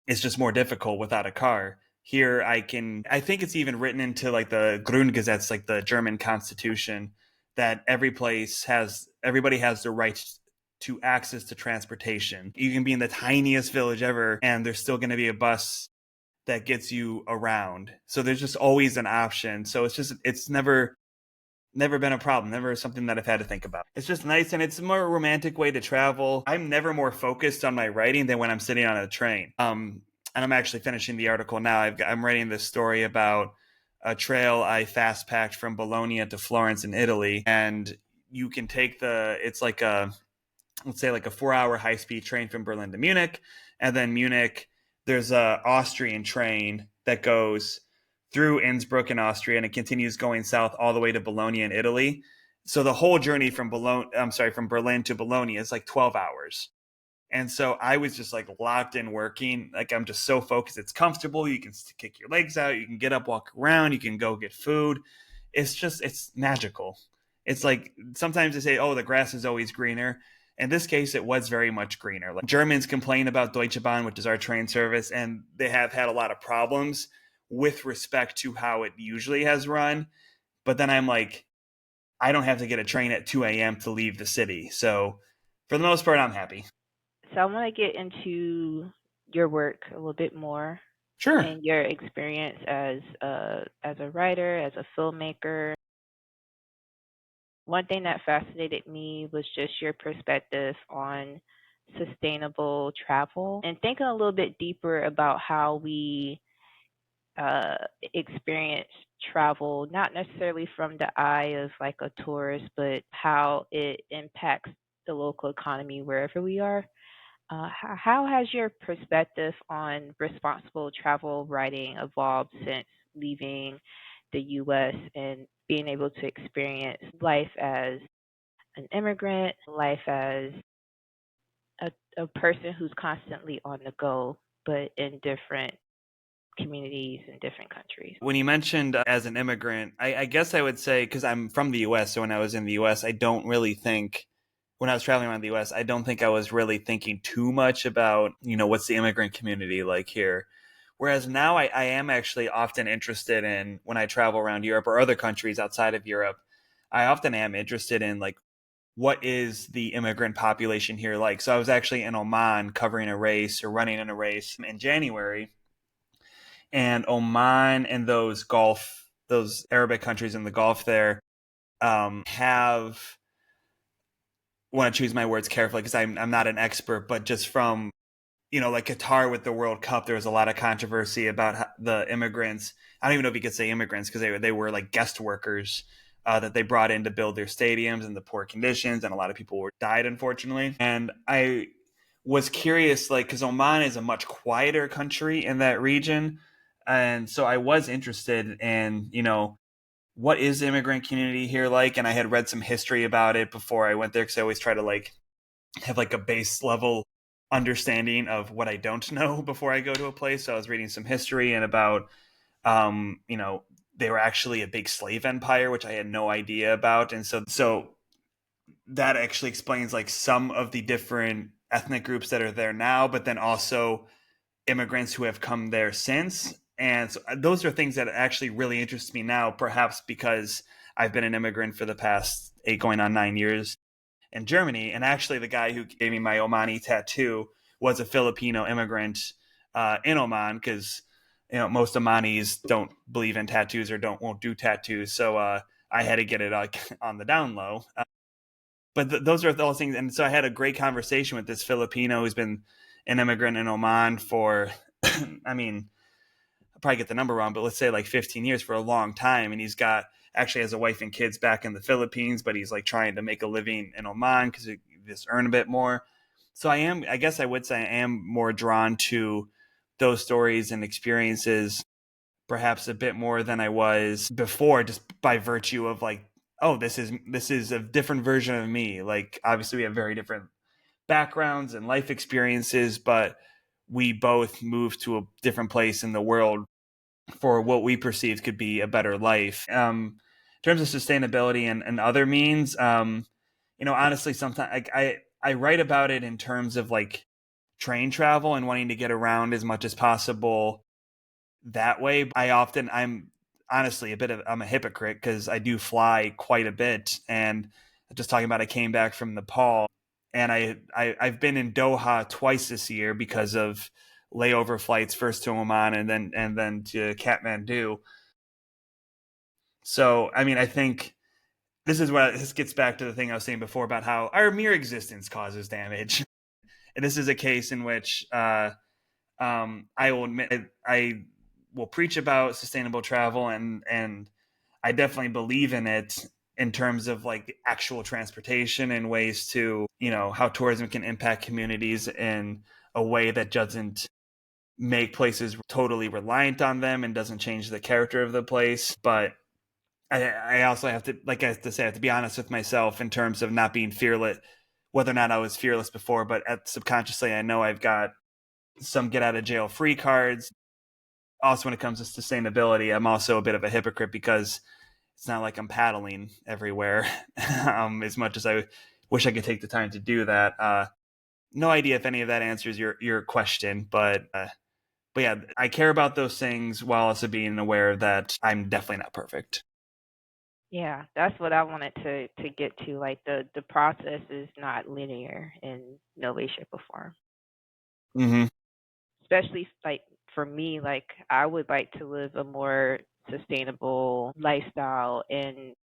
it's just more difficult without a car. Here I think it's even written into like the Grundgesetz, like the German constitution, that everybody has the right to access to transportation. You can be in the tiniest village ever and there's still going to be a bus that gets you around. So there's just always an option. So it's never been a problem, never something that I've had to think about. It's just nice, and it's a more romantic way to travel. I'm never more focused on my writing than when I'm sitting on a train. And I'm actually finishing the article now. I'm writing this story about a trail I fast packed from Bologna to Florence in Italy. And you can take it's like let's say like a 4-hour high speed train from Berlin to Munich. And then Munich, there's a Austrian train that goes through Innsbruck in Austria, and it continues going south all the way to Bologna in Italy. So the whole journey from Berlin to Bologna is like 12 hours. And so I was just like locked in working. Like I'm just so focused. It's comfortable. You can kick your legs out. You can get up, walk around. You can go get food. It's magical. It's like sometimes they say, oh, the grass is always greener. In this case, it was very much greener. Like Germans complain about Deutsche Bahn, which is our train service, and they have had a lot of problems with respect to how it usually has run. But then I'm like, I don't have to get a train at 2 a.m. to leave the city. So for the most part, I'm happy. So I want to get into your work a little bit more. Sure. And your experience as a writer, as a filmmaker. One thing that fascinated me was just your perspective on sustainable travel and thinking a little bit deeper about how we experience travel, not necessarily from the eye of like a tourist, but how it impacts the local economy wherever we are. How has your perspective on responsible travel writing evolved since leaving the U.S. and being able to experience life as an immigrant, life as a person who's constantly on the go, but in different communities in different countries? When you mentioned as an immigrant, I guess I would say, because I'm from the U.S., so when I was in the U.S., when I was traveling around the U.S., I don't think I was really thinking too much about, what's the immigrant community like here. Whereas now I am actually often interested in, when I travel around Europe or other countries outside of Europe, I often am interested in like, what is the immigrant population here like? So I was actually in Oman covering a race or running in a race in January. And Oman and those Arabic countries in the Gulf there have, want to choose my words carefully because I'm not an expert, but just from like Qatar with the World Cup, there was a lot of controversy about the immigrants. I don't even know if you could say immigrants because they were like guest workers that they brought in to build their stadiums and the poor conditions, and a lot of people died, unfortunately. And I was curious, like, because Oman is a much quieter country in that region, and so I was interested in, what is the immigrant community here like? And I had read some history about it before I went there because I always try to like have like a base level understanding of what I don't know before I go to a place. So I was reading some history and about, they were actually a big slave empire, which I had no idea about. And so that actually explains like some of the different ethnic groups that are there now, but then also immigrants who have come there since. And so those are things that actually really interest me now, perhaps because I've been an immigrant for the past 8 going on 9 years in Germany. And actually, the guy who gave me my Omani tattoo was a Filipino immigrant in Oman because most Omanis don't believe in tattoos or won't do tattoos. So I had to get it on the down low. But those are those things. And so I had a great conversation with this Filipino who's been an immigrant in Oman for, I mean, I'll probably get the number wrong, but let's say like 15 years, for a long time. And he's got actually has a wife and kids back in the Philippines, but he's like trying to make a living in Oman because he just earn a bit more. So I guess I would say I am more drawn to those stories and experiences perhaps a bit more than I was before, just by virtue of like, oh, this is a different version of me. Like obviously we have very different backgrounds and life experiences, but we both moved to a different place in the world for what we perceived could be a better life. In terms of sustainability and other means, honestly, sometimes I write about it in terms of like train travel and wanting to get around as much as possible that way. I'm honestly I'm a hypocrite because I do fly quite a bit. And just talking about, I came back from Nepal and I've been in Doha twice this year because of layover flights, first to Oman and then to Kathmandu. So, I mean, I think this gets back to the thing I was saying before about how our mere existence causes damage. And this is a case in which I will admit I will preach about sustainable travel and I definitely believe in it in terms of like the actual transportation and ways to, how tourism can impact communities in a way that doesn't make places totally reliant on them and doesn't change the character of the place. But I also have to, like I have to say, I have to be honest with myself in terms of not being fearless, whether or not I was fearless before, but subconsciously, I know I've got some get out of jail free cards. Also, when it comes to sustainability, I'm also a bit of a hypocrite because it's not like I'm paddling everywhere as much as I wish I could take the time to do that. No idea if any of that answers your question, but yeah, I care about those things while also being aware that I'm definitely not perfect. Yeah, that's what I wanted to get to. Like the process is not linear in no way, shape, or form. Mm-hmm. Especially like for me, like I would like to live a more sustainable lifestyle and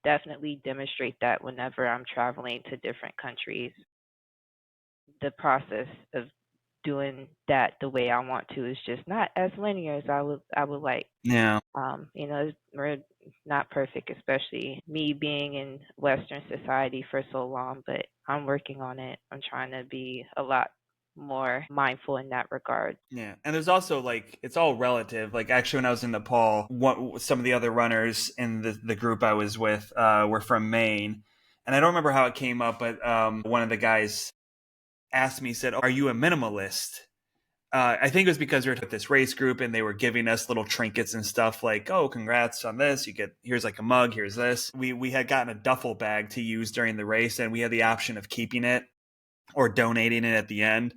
definitely demonstrate that whenever I'm traveling to different countries. The process of doing that the way I want to is just not as linear as I would like. Yeah. We're not perfect, especially me being in Western society for so long, but I'm working on it. I'm trying to be a lot more mindful in that regard. Yeah, and there's also like it's all relative. Like actually, when I was in Nepal, some of the other runners in the group I was with were from Maine, and I don't remember how it came up, but one of the guys asked me, said, "Are you a minimalist?" I think it was because we were with this race group and they were giving us little trinkets and stuff like, "Oh, congrats on this! Here's like a mug. Here's this." We had gotten a duffel bag to use during the race, and we had the option of keeping it or donating it at the end.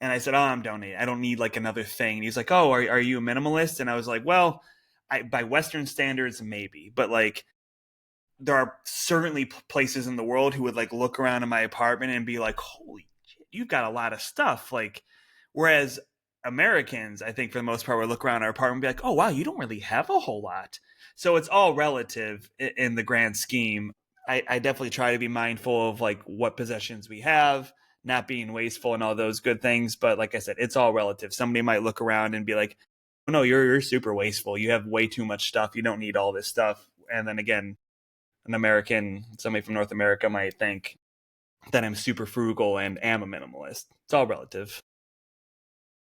And I said, "Oh, I'm donating. I don't need like another thing." And he's like, "Oh, are you a minimalist?" And I was like, "Well, by Western standards, maybe, but like there are certainly places in the world who would like look around in my apartment and be like, holy shit, you've got a lot of stuff." Like, whereas Americans, I think for the most part, would look around our apartment and be like, "Oh, wow, you don't really have a whole lot." So it's all relative in the grand scheme. I definitely try to be mindful of like what possessions we have, not being wasteful and all those good things. But like I said, it's all relative. Somebody might look around and be like, oh, no, you're super wasteful. You have way too much stuff. You don't need all this stuff. And then again, somebody from North America might think that I'm super frugal and am a minimalist. It's all relative.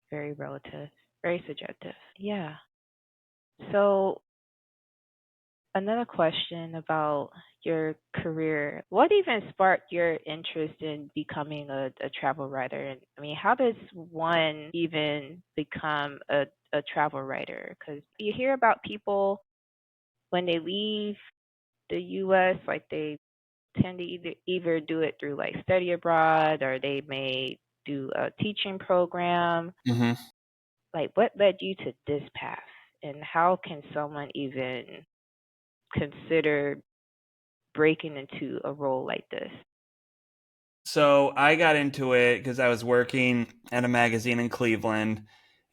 Very relative, very subjective. Yeah. So, another question about your career. What even sparked your interest in becoming a travel writer? And I mean, how does one even become a travel writer? Because you hear about people when they leave the US, like they tend to either do it through like study abroad or they may do a teaching program. Mm-hmm. Like, what led you to this path? And how can someone even consider breaking into a role like this? So I got into it because I was working at a magazine in Cleveland,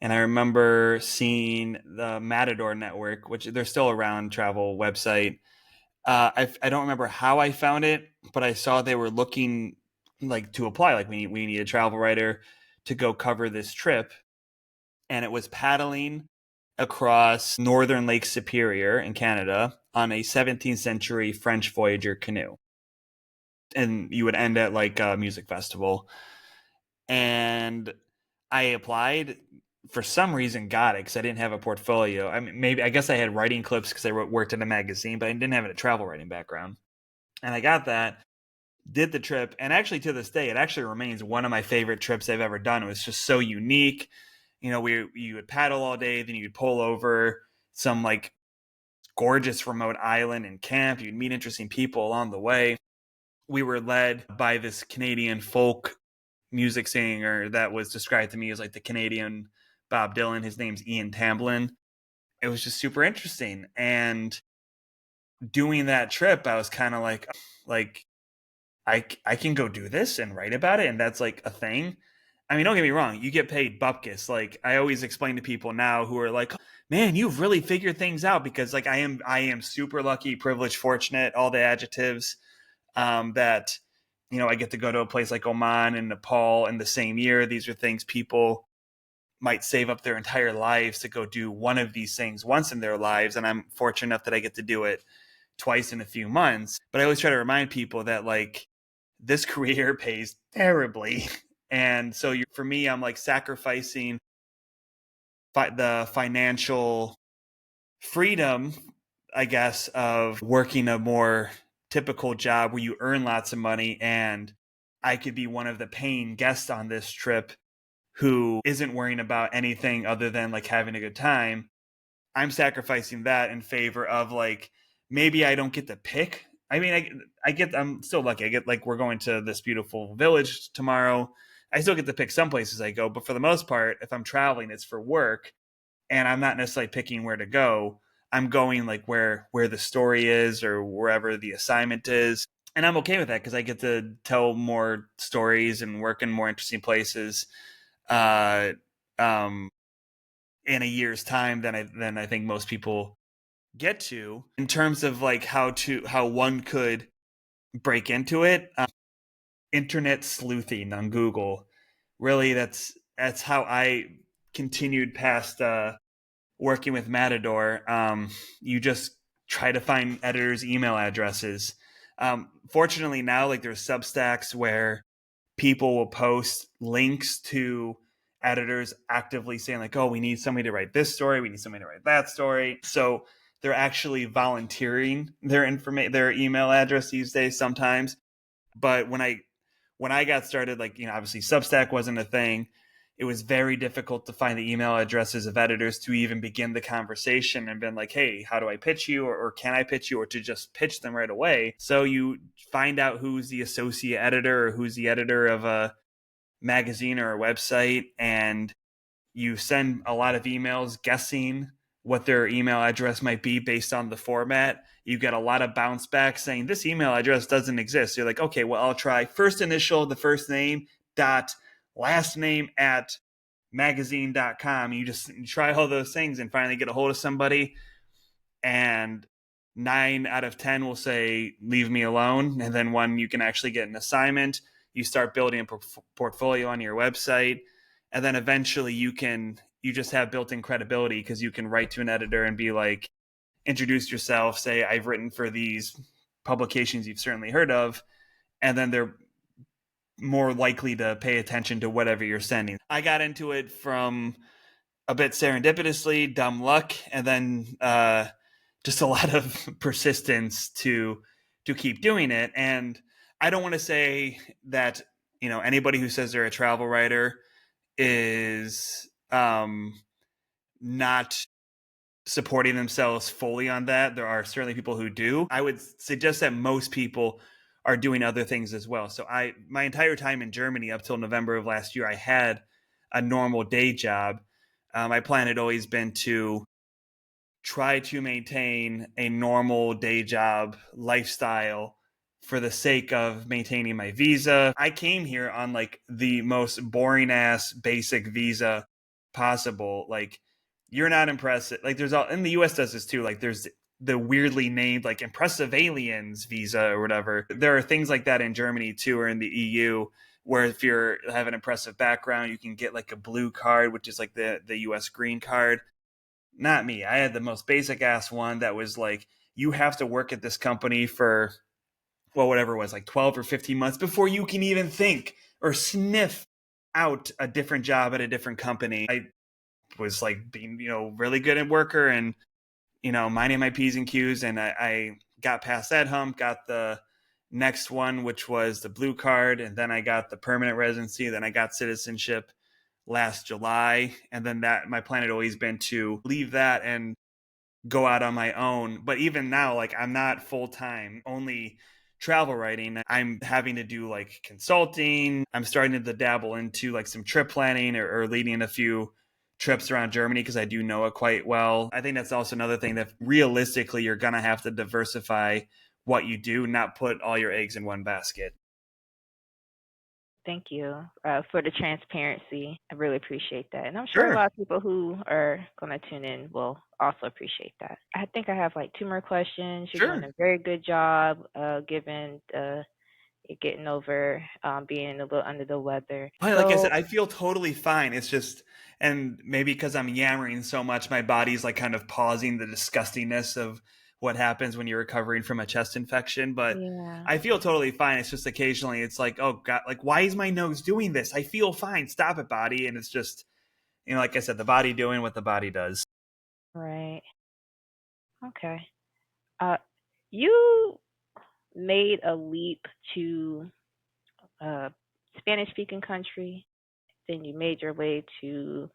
and I remember seeing the Matador Network, which they're still around, travel website. I don't remember how I found it, but I saw they were looking like to apply. Like we need a travel writer to go cover this trip, and it was paddling across northern Lake Superior in Canada on a 17th century French voyager canoe. And you would end at like a music festival. And I applied, for some reason got it because I didn't have a portfolio. I mean, maybe I guess I had writing clips because I worked in a magazine, but I didn't have a travel writing background. And I got that, did the trip, and actually to this day, it actually remains one of my favorite trips I've ever done. It was just so unique. You know, you would paddle all day, then you'd pull over some like gorgeous remote island and camp. You'd meet interesting people along the way. We were led by this Canadian folk music singer that was described to me as like the Canadian Bob Dylan. His name's Ian Tamblyn. It was just super interesting. And doing that trip, I was kind of like I can go do this and write about it, and that's like a thing. I mean, don't get me wrong, you get paid bupkis. Like I always explain to people now who are like, man, you've really figured things out, because like I am super lucky, privileged, fortunate, all the adjectives, that, you know, I get to go to a place like Oman and Nepal in the same year. These are things people might save up their entire lives to go do one of these things once in their lives. And I'm fortunate enough that I get to do it twice in a few months. But I always try to remind people that like this career pays terribly. And so for me, I'm like sacrificing the financial freedom, I guess, of working a more typical job where you earn lots of money, and I could be one of the paying guests on this trip who isn't worrying about anything other than like having a good time. I'm sacrificing that in favor of like, maybe I don't get to pick. I mean, I'm still lucky. I get like, we're going to this beautiful village tomorrow. I still get to pick some places I go, but for the most part, if I'm traveling, it's for work, and I'm not necessarily picking where to go. I'm going like where the story is or wherever the assignment is. And I'm okay with that because I get to tell more stories and work in more interesting places uh, um, in a year's time than I think most people get to. In terms of like how one could break into it, internet sleuthing on Google. Really, that's how I continued past working with Matador. You just try to find editors' email addresses. Fortunately, now like there's Substacks where people will post links to editors actively saying like, oh, we need somebody to write this story, we need somebody to write that story. So they're actually volunteering their email address these days sometimes. But when I got started, like, you know, obviously Substack wasn't a thing. It was very difficult to find the email addresses of editors to even begin the conversation and been like, hey, how do I pitch you? Or can I pitch you? Or to just pitch them right away. So you find out who's the associate editor or who's the editor of a magazine or a website, and you send a lot of emails guessing what their email address might be based on the format. You get a lot of bounce back saying this email address doesn't exist. You're like, okay, well, I'll try first initial, the first name, dot, last name at magazine.com. You try all those things and finally get a hold of somebody, and 9 out of 10 will say, leave me alone. And then one, you can actually get an assignment. you start building a portfolio on your website, and then eventually you just have built-in credibility because you can write to an editor and be like, introduce yourself, say, I've written for these publications you've certainly heard of, and then they're more likely to pay attention to whatever you're sending. I got into it from a bit serendipitously, dumb luck, and then just a lot of persistence to keep doing it. And I don't want to say that, anybody who says they're a travel writer is not supporting themselves fully on that. There are certainly people who do. I would suggest that most people are doing other things as well. So my entire time in Germany up till November of last year, I had a normal day job. My plan had always been to try to maintain a normal day job lifestyle for the sake of maintaining my visa. I came here on like the most boring ass basic visa possible. Like, you're not impressive. Like, there's all, and the US does this too. Like, there's the weirdly named like impressive aliens visa or whatever. There are things like that in Germany too, or in the EU, where if you have an impressive background, you can get like a blue card, which is like the US green card. Not me. I had the most basic ass one that was like, you have to work at this company for, well, whatever it was, like 12 or 15 months before you can even think or sniff out a different job at a different company. I was like being, really good at worker and, minding my P's and Q's. And I got past that hump, got the next one, which was the blue card. And then I got the permanent residency. Then I got citizenship last July. And then my plan had always been to leave that and go out on my own. But even now, like, I'm not full-time only travel writing. I'm having to do like consulting. I'm starting to dabble into like some trip planning or leading a few trips around Germany because I do know it quite well. I think that's also another thing that realistically you're going to have to diversify what you do, not put all your eggs in one basket. Thank you for the transparency. I really appreciate that. And I'm sure Sure. a lot of people who are going to tune in will also appreciate that. I think I have like two more questions. You're doing Sure. a very good job given getting over being a little under the weather. Like I said, I feel totally fine. It's just, and maybe because I'm yammering so much, my body's like kind of pausing the disgustingness of what happens when you're recovering from a chest infection. But Yeah. I feel totally fine. It's just occasionally it's like, oh God, like, why is my nose doing this? I feel fine. Stop it, body. And it's just, like I said, the body doing what the body does. Right. Okay. You made a leap to a Spanish speaking country, then you made your way to,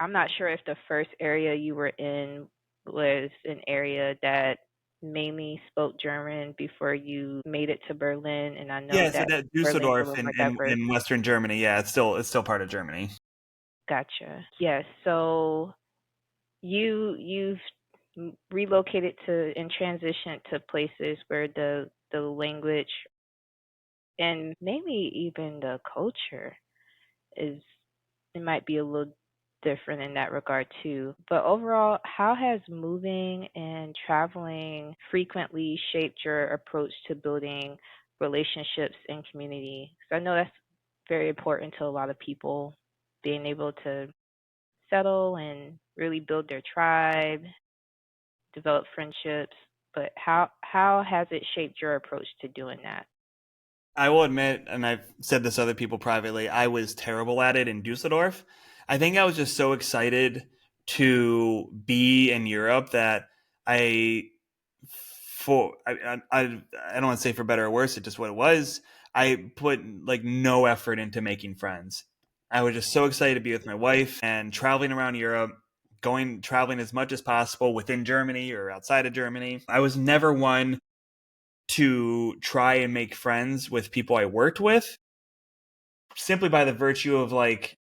I'm not sure if the first area you were in was an area that mainly spoke German before you made it to Berlin, and I know Yeah, so that that Berlin is a Dusseldorf little in, more diverse. in Western Germany. Yeah, it's still part of Germany. Gotcha. Yes. So you've relocated to and transitioned to places where the language and maybe even the culture is, it might be a little different in that regard too. But overall, how has moving and traveling frequently shaped your approach to building relationships and community? 'Cause I know that's very important to a lot of people, being able to settle and really build their tribe, develop friendships. But how has it shaped your approach to doing that? I will admit, and I've said this to other people privately, I was terrible at it in Dusseldorf. I think I was just so excited to be in Europe that I, I don't want to say for better or worse, it's just what it was. I put like no effort into making friends. I was just so excited to be with my wife and traveling around Europe, traveling as much as possible within Germany or outside of Germany. I was never one to try and make friends with people I worked with, simply by the virtue of like,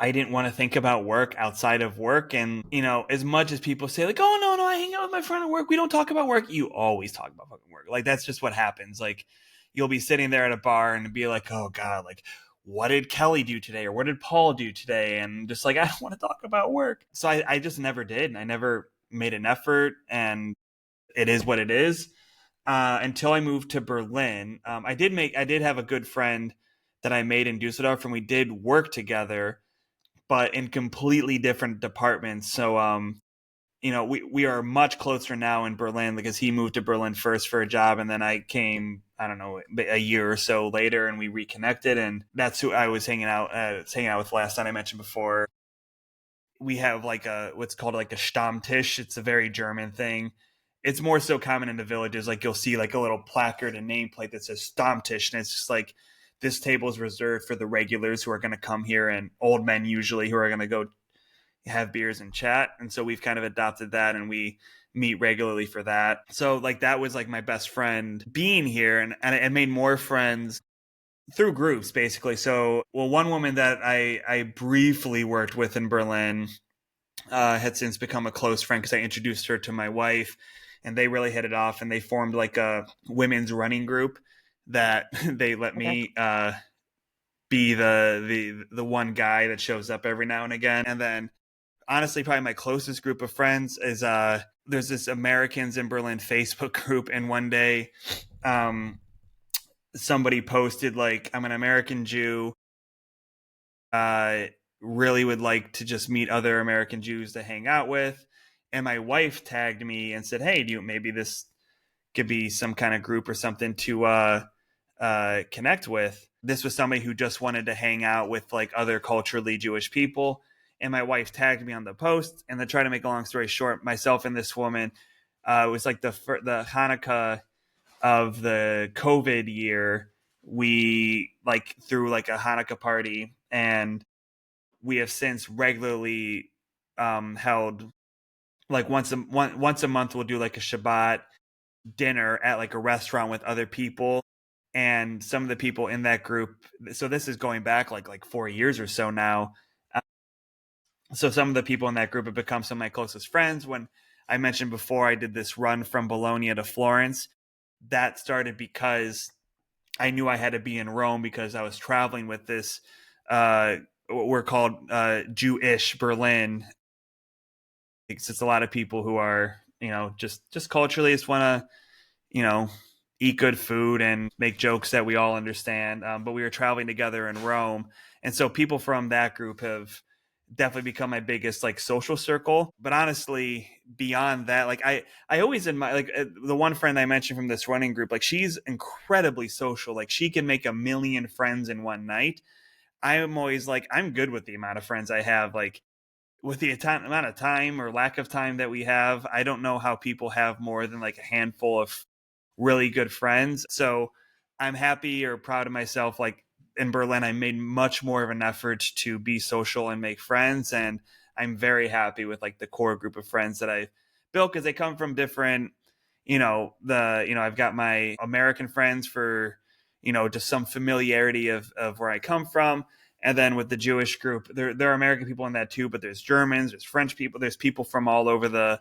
I didn't want to think about work outside of work. And, as much as people say like, oh, no, I hang out with my friend at work, we don't talk about work. You always talk about fucking work. Like, that's just what happens. Like, you'll be sitting there at a bar and be like, oh God, like, what did Kelly do today? Or what did Paul do today? And just like, I don't want to talk about work. So I just never did. And I never made an effort, and it is what it is. until I moved to Berlin. I did have a good friend that I made in Dusseldorf, and we did work together, but in completely different departments. So, we are much closer now in Berlin because he moved to Berlin first for a job, and then I came, I don't know, a year or so later, and we reconnected, and that's who I was hanging out with last night. I mentioned before. We have like a what's called like a Stammtisch. It's a very German thing. It's more so common in the villages. Like you'll see like a little placard and nameplate that says Stammtisch, and it's just like this table is reserved for the regulars who are going to come here, and old men usually who are going to go have beers and chat. And so we've kind of adopted that, and we meet regularly for that. So like that was like my best friend being here, and I made more friends through groups basically. So one woman that I briefly worked with in Berlin had since become a close friend because I introduced her to my wife, and they really hit it off, and they formed like a women's running group that they let Okay. me be the one guy that shows up every now and again. And then honestly, probably my closest group of friends is there's this Americans in Berlin Facebook group, and one day somebody posted like, I'm an American Jew, uh, really would like to just meet other American Jews to hang out with. And my wife tagged me and said, "Hey, do you maybe this could be some kind of group or something to connect with?" This was somebody who just wanted to hang out with like other culturally Jewish people. And my wife tagged me on the post. And to try to make a long story short, myself and this woman, it was like the Hanukkah of the COVID year. We like threw like a Hanukkah party, and we have since regularly held like once a month we'll do like a Shabbat dinner at like a restaurant with other people, and some of the people in that group, so this is going back like 4 years or so now. So some of the people in that group have become some of my closest friends. When I mentioned before I did this run from Bologna to Florence, that started because I knew I had to be in Rome because I was traveling with this what we're called Jewish Berlin. It's a lot of people who are, just culturally just want to, you know, eat good food and make jokes that we all understand. But we were traveling together in Rome, and so people from that group have definitely become my biggest like social circle. But honestly, beyond that, like I always admire like the one friend I mentioned from this running group. Like she's incredibly social. Like she can make a million friends in one night. I'm always like I'm good with the amount of friends I have. Like with the amount of time or lack of time that we have, I don't know how people have more than like a handful of really good friends. So I'm happy or proud of myself. Like in Berlin, I made much more of an effort to be social and make friends. And I'm very happy with like the core group of friends that I built because they come from different, I've got my American friends for, just some familiarity of where I come from. And then with the Jewish group, there are American people in that too, but there's Germans, there's French people, there's people from all over the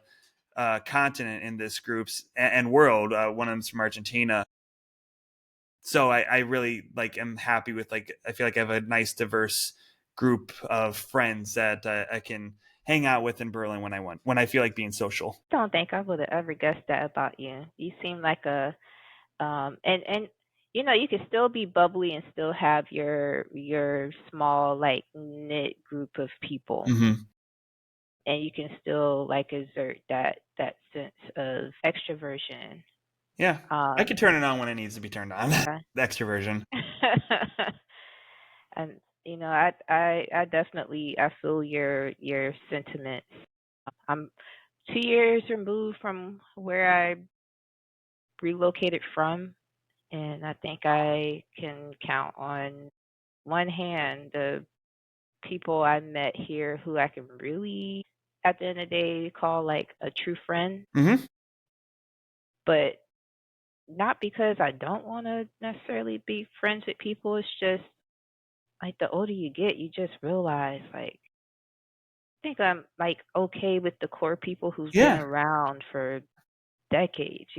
continent in this groups and world. One of them's from Argentina. So I really like am happy with like I feel like I have a nice diverse group of friends that I can hang out with in Berlin when I feel like being social. Don't think I would have ever guessed that about you. You seem like a and you can still be bubbly and still have your small like knit group of people, Mm-hmm. and you can still like exert that sense of extroversion. Yeah, I Um could turn it on when it needs to be turned on. uh, The extroversion. and I definitely I feel your sentiments. I'm 2 years removed from where I relocated from, and I think I can count on one hand the people I met here who I can really, at the end of the day, call like a true friend. Mm-hmm. But not because I don't want to necessarily be friends with people. It's just like the older you get, you just realize like I think I'm like okay with the core people who've been Yeah. around for decades,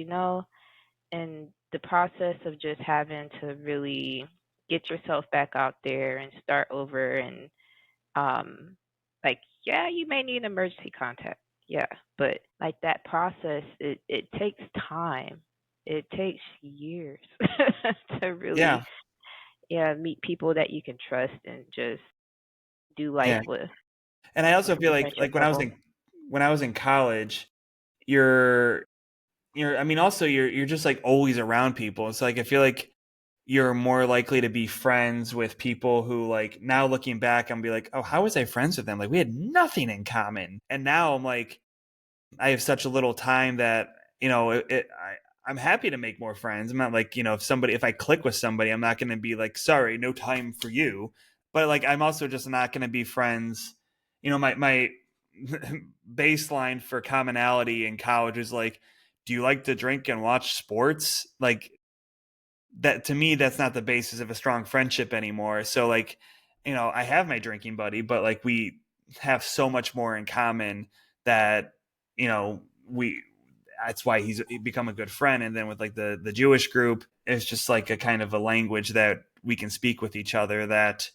and the process of just having to really get yourself back out there and start over and um like yeah, you may need emergency contact. Yeah, but like that process it takes time. it takes years to really, Yeah. yeah, meet people that you can trust and just do life Yeah. with And I also from feel the like friendship when I was level. in college, you're I mean also you're just like always around people. It's like I feel like you're more likely to be friends with people who, like, now looking back, I'm be like, oh, how was I friends with them? Like, we had nothing in common. And now I'm like, I have such a little time that, I'm happy to make more friends. I'm not like, if I click with somebody, I'm not going to be like, sorry, no time for you. But like, I'm also just not going to be friends. My baseline for commonality in college is like, do you like to drink and watch sports? Like, that to me, that's not the basis of a strong friendship anymore. So like, I have my drinking buddy, but like we have so much more in common that, we that's why he's become a good friend. And then with like the Jewish group, it's just like a kind of a language that we can speak with each other, that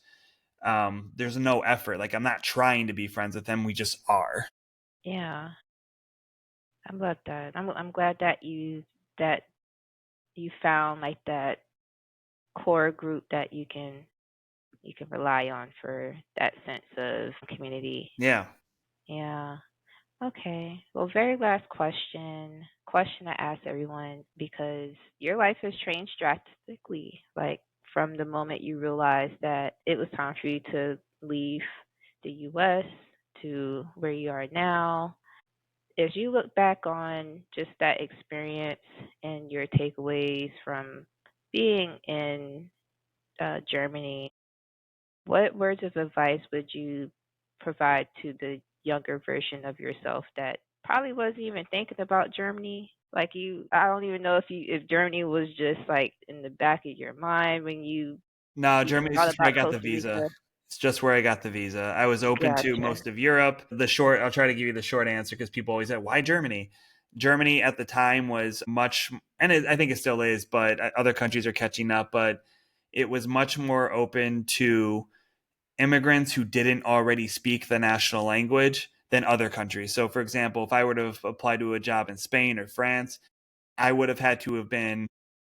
there's no effort. Like, I'm not trying to be friends with them. We just are. Yeah, I love that. I'm glad that that you found like that core group that you can rely on for that sense of community. Yeah. Yeah. Okay. Well, very last question. Question I ask everyone because your life has changed drastically. Like from the moment you realized that it was time for you to leave the US to where you are now. As you look back on just that experience and your takeaways from being in Germany, what words of advice would you provide to the younger version of yourself that probably wasn't even thinking about Germany? Like you, I don't even know if Germany was just like in the back of your mind when you No, even Germany's thought just where I about got the Costa visa. Rica. It's just where I got the visa. I was open to Gotcha. most of Europe. I'll try to give you the short answer because people always say, why Germany? Germany at the time was much, and I think it still is, but other countries are catching up, but it was much more open to immigrants who didn't already speak the national language than other countries. So, for example, if I were to have applied to a job in Spain or France, I would have had to have been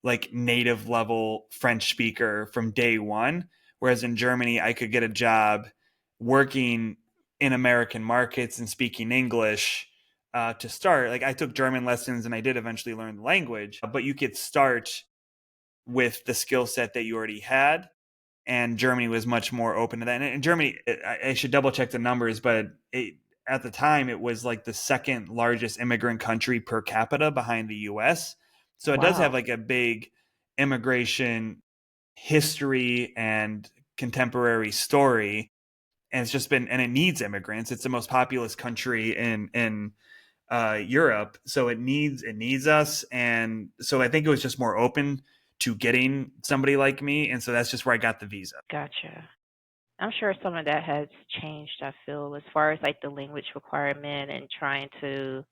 like native level French speaker from day one. Whereas in Germany, I could get a job working in American markets and speaking English to start. Like, I took German lessons and I did eventually learn the language, but you could start with the skill set that you already had. And Germany was much more open to that. And in Germany, I should double check the numbers, but at the time, it was like the second largest immigrant country per capita behind the US. So it does have Wow. like a big immigration history and contemporary story. And it's just been, and it needs immigrants. It's the most populous country in Europe, so it needs us. And so I think it was just more open to getting somebody like me, and so that's just where I got the visa. Gotcha. I'm sure some of that has changed, I feel, as far as like the language requirement and trying to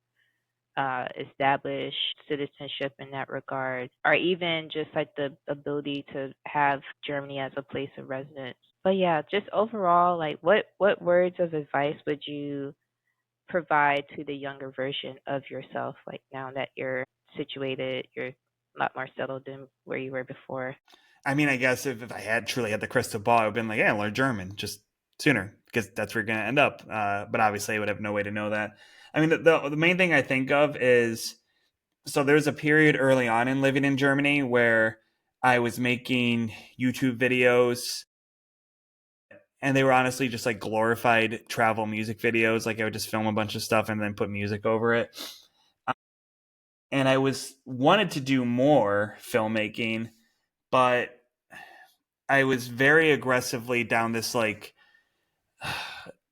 establish citizenship in that regard, or even just like the ability to have Germany as a place of residence. But yeah, just overall, like what words of advice would you provide to the younger version of yourself, like now that you're situated, you're a lot more settled than where you were before? I mean, I guess if I had truly had the crystal ball, I would have been like, yeah, learn German just sooner because that's where you're going to end up. But obviously, I would have no way to know that. I mean, the main thing I think of is, so there's a period early on in living in Germany where I was making YouTube videos, and they were honestly just like glorified travel music videos. Like, I would just film a bunch of stuff and then put music over it. And I was wanted to do more filmmaking, but I was very aggressively down this like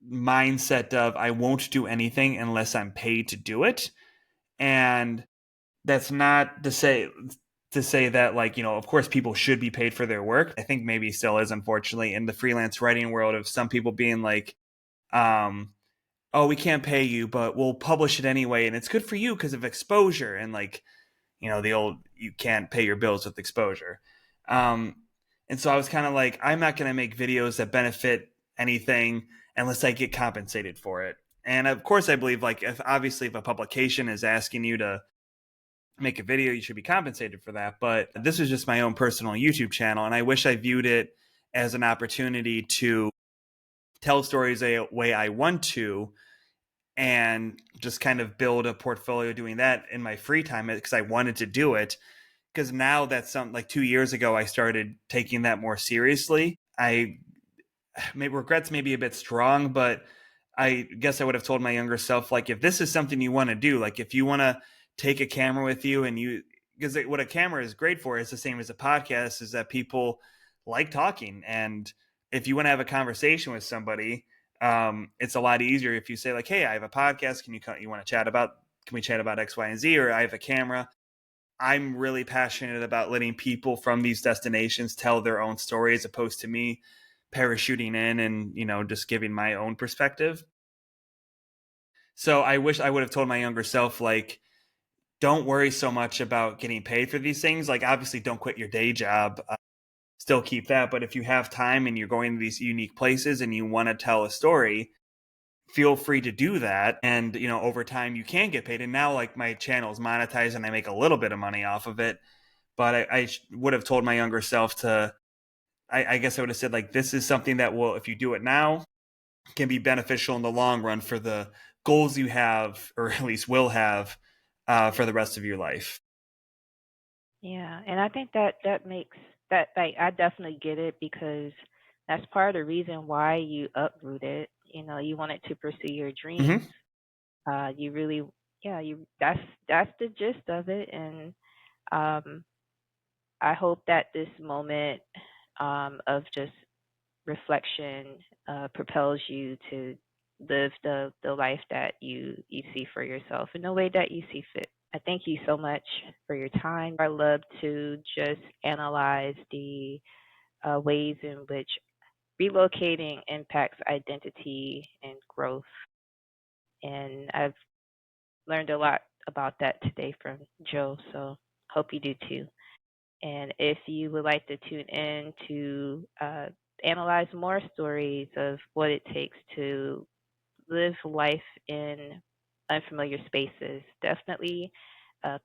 mindset of I won't do anything unless I'm paid to do it. And that's not to say that, like, of course people should be paid for their work. I think maybe still is, unfortunately, in the freelance writing world, of some people being like, um oh, we can't pay you, but we'll publish it anyway, and it's good for you because of exposure. And like, the old, you can't pay your bills with exposure. Um, and so I was kind of like, I'm not going to make videos that benefit anything unless I get compensated for it. And of course, I believe, like, if a publication is asking you to make a video, you should be compensated for that. But this is just my own personal YouTube channel, and I wish I viewed it as an opportunity to tell stories a way I want to, and just kind of build a portfolio doing that in my free time because I wanted to do it. Because now that's something like 2 years ago, I started taking that more seriously. I maybe regrets maybe a bit strong, but I guess I would have told my younger self, like, if this is something you want to do, like if you want to take a camera with you and you, because what a camera is great for is the same as a podcast, is that people like talking. And if you want to have a conversation with somebody, it's a lot easier if you say like, hey, I have a podcast. You want to chat about, can we chat about X, Y, and Z? Or I have a camera. I'm really passionate about letting people from these destinations tell their own story as opposed to me parachuting in and, just giving my own perspective. So I wish I would have told my younger self, like, don't worry so much about getting paid for these things. Like, obviously, don't quit your day job. Still keep that. But if you have time and you're going to these unique places and you want to tell a story, feel free to do that. And, over time you can get paid. And now, like, my channel is monetized and I make a little bit of money off of it. But I would have told my younger self to, I guess I would have said, like, this is something that will, if you do it now, can be beneficial in the long run for the goals you have, or at least will have, for the rest of your life. Yeah, and I think that makes that, like, I definitely get it because that's part of the reason why you uprooted. You wanted to pursue your dreams. Mm-hmm. You really, yeah, that's the gist of it. And um, I hope that this moment of just reflection propels you to live the life that you see for yourself in the way that you see fit. I thank you so much for your time. I love to just analyze the ways in which relocating impacts identity and growth. And I've learned a lot about that today from Joe, so hope you do too. And if you would like to tune in to analyze more stories of what it takes to live life in unfamiliar spaces, definitely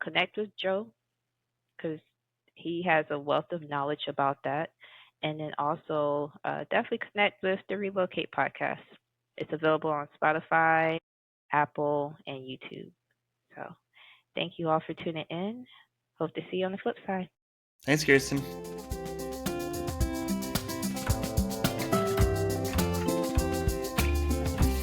connect with Joe because he has a wealth of knowledge about that. And then also definitely connect with the Relocate Podcast. It's available on Spotify, Apple, and YouTube. So thank you all for tuning in. Hope to see you on the flip side. Thanks, Kerristen.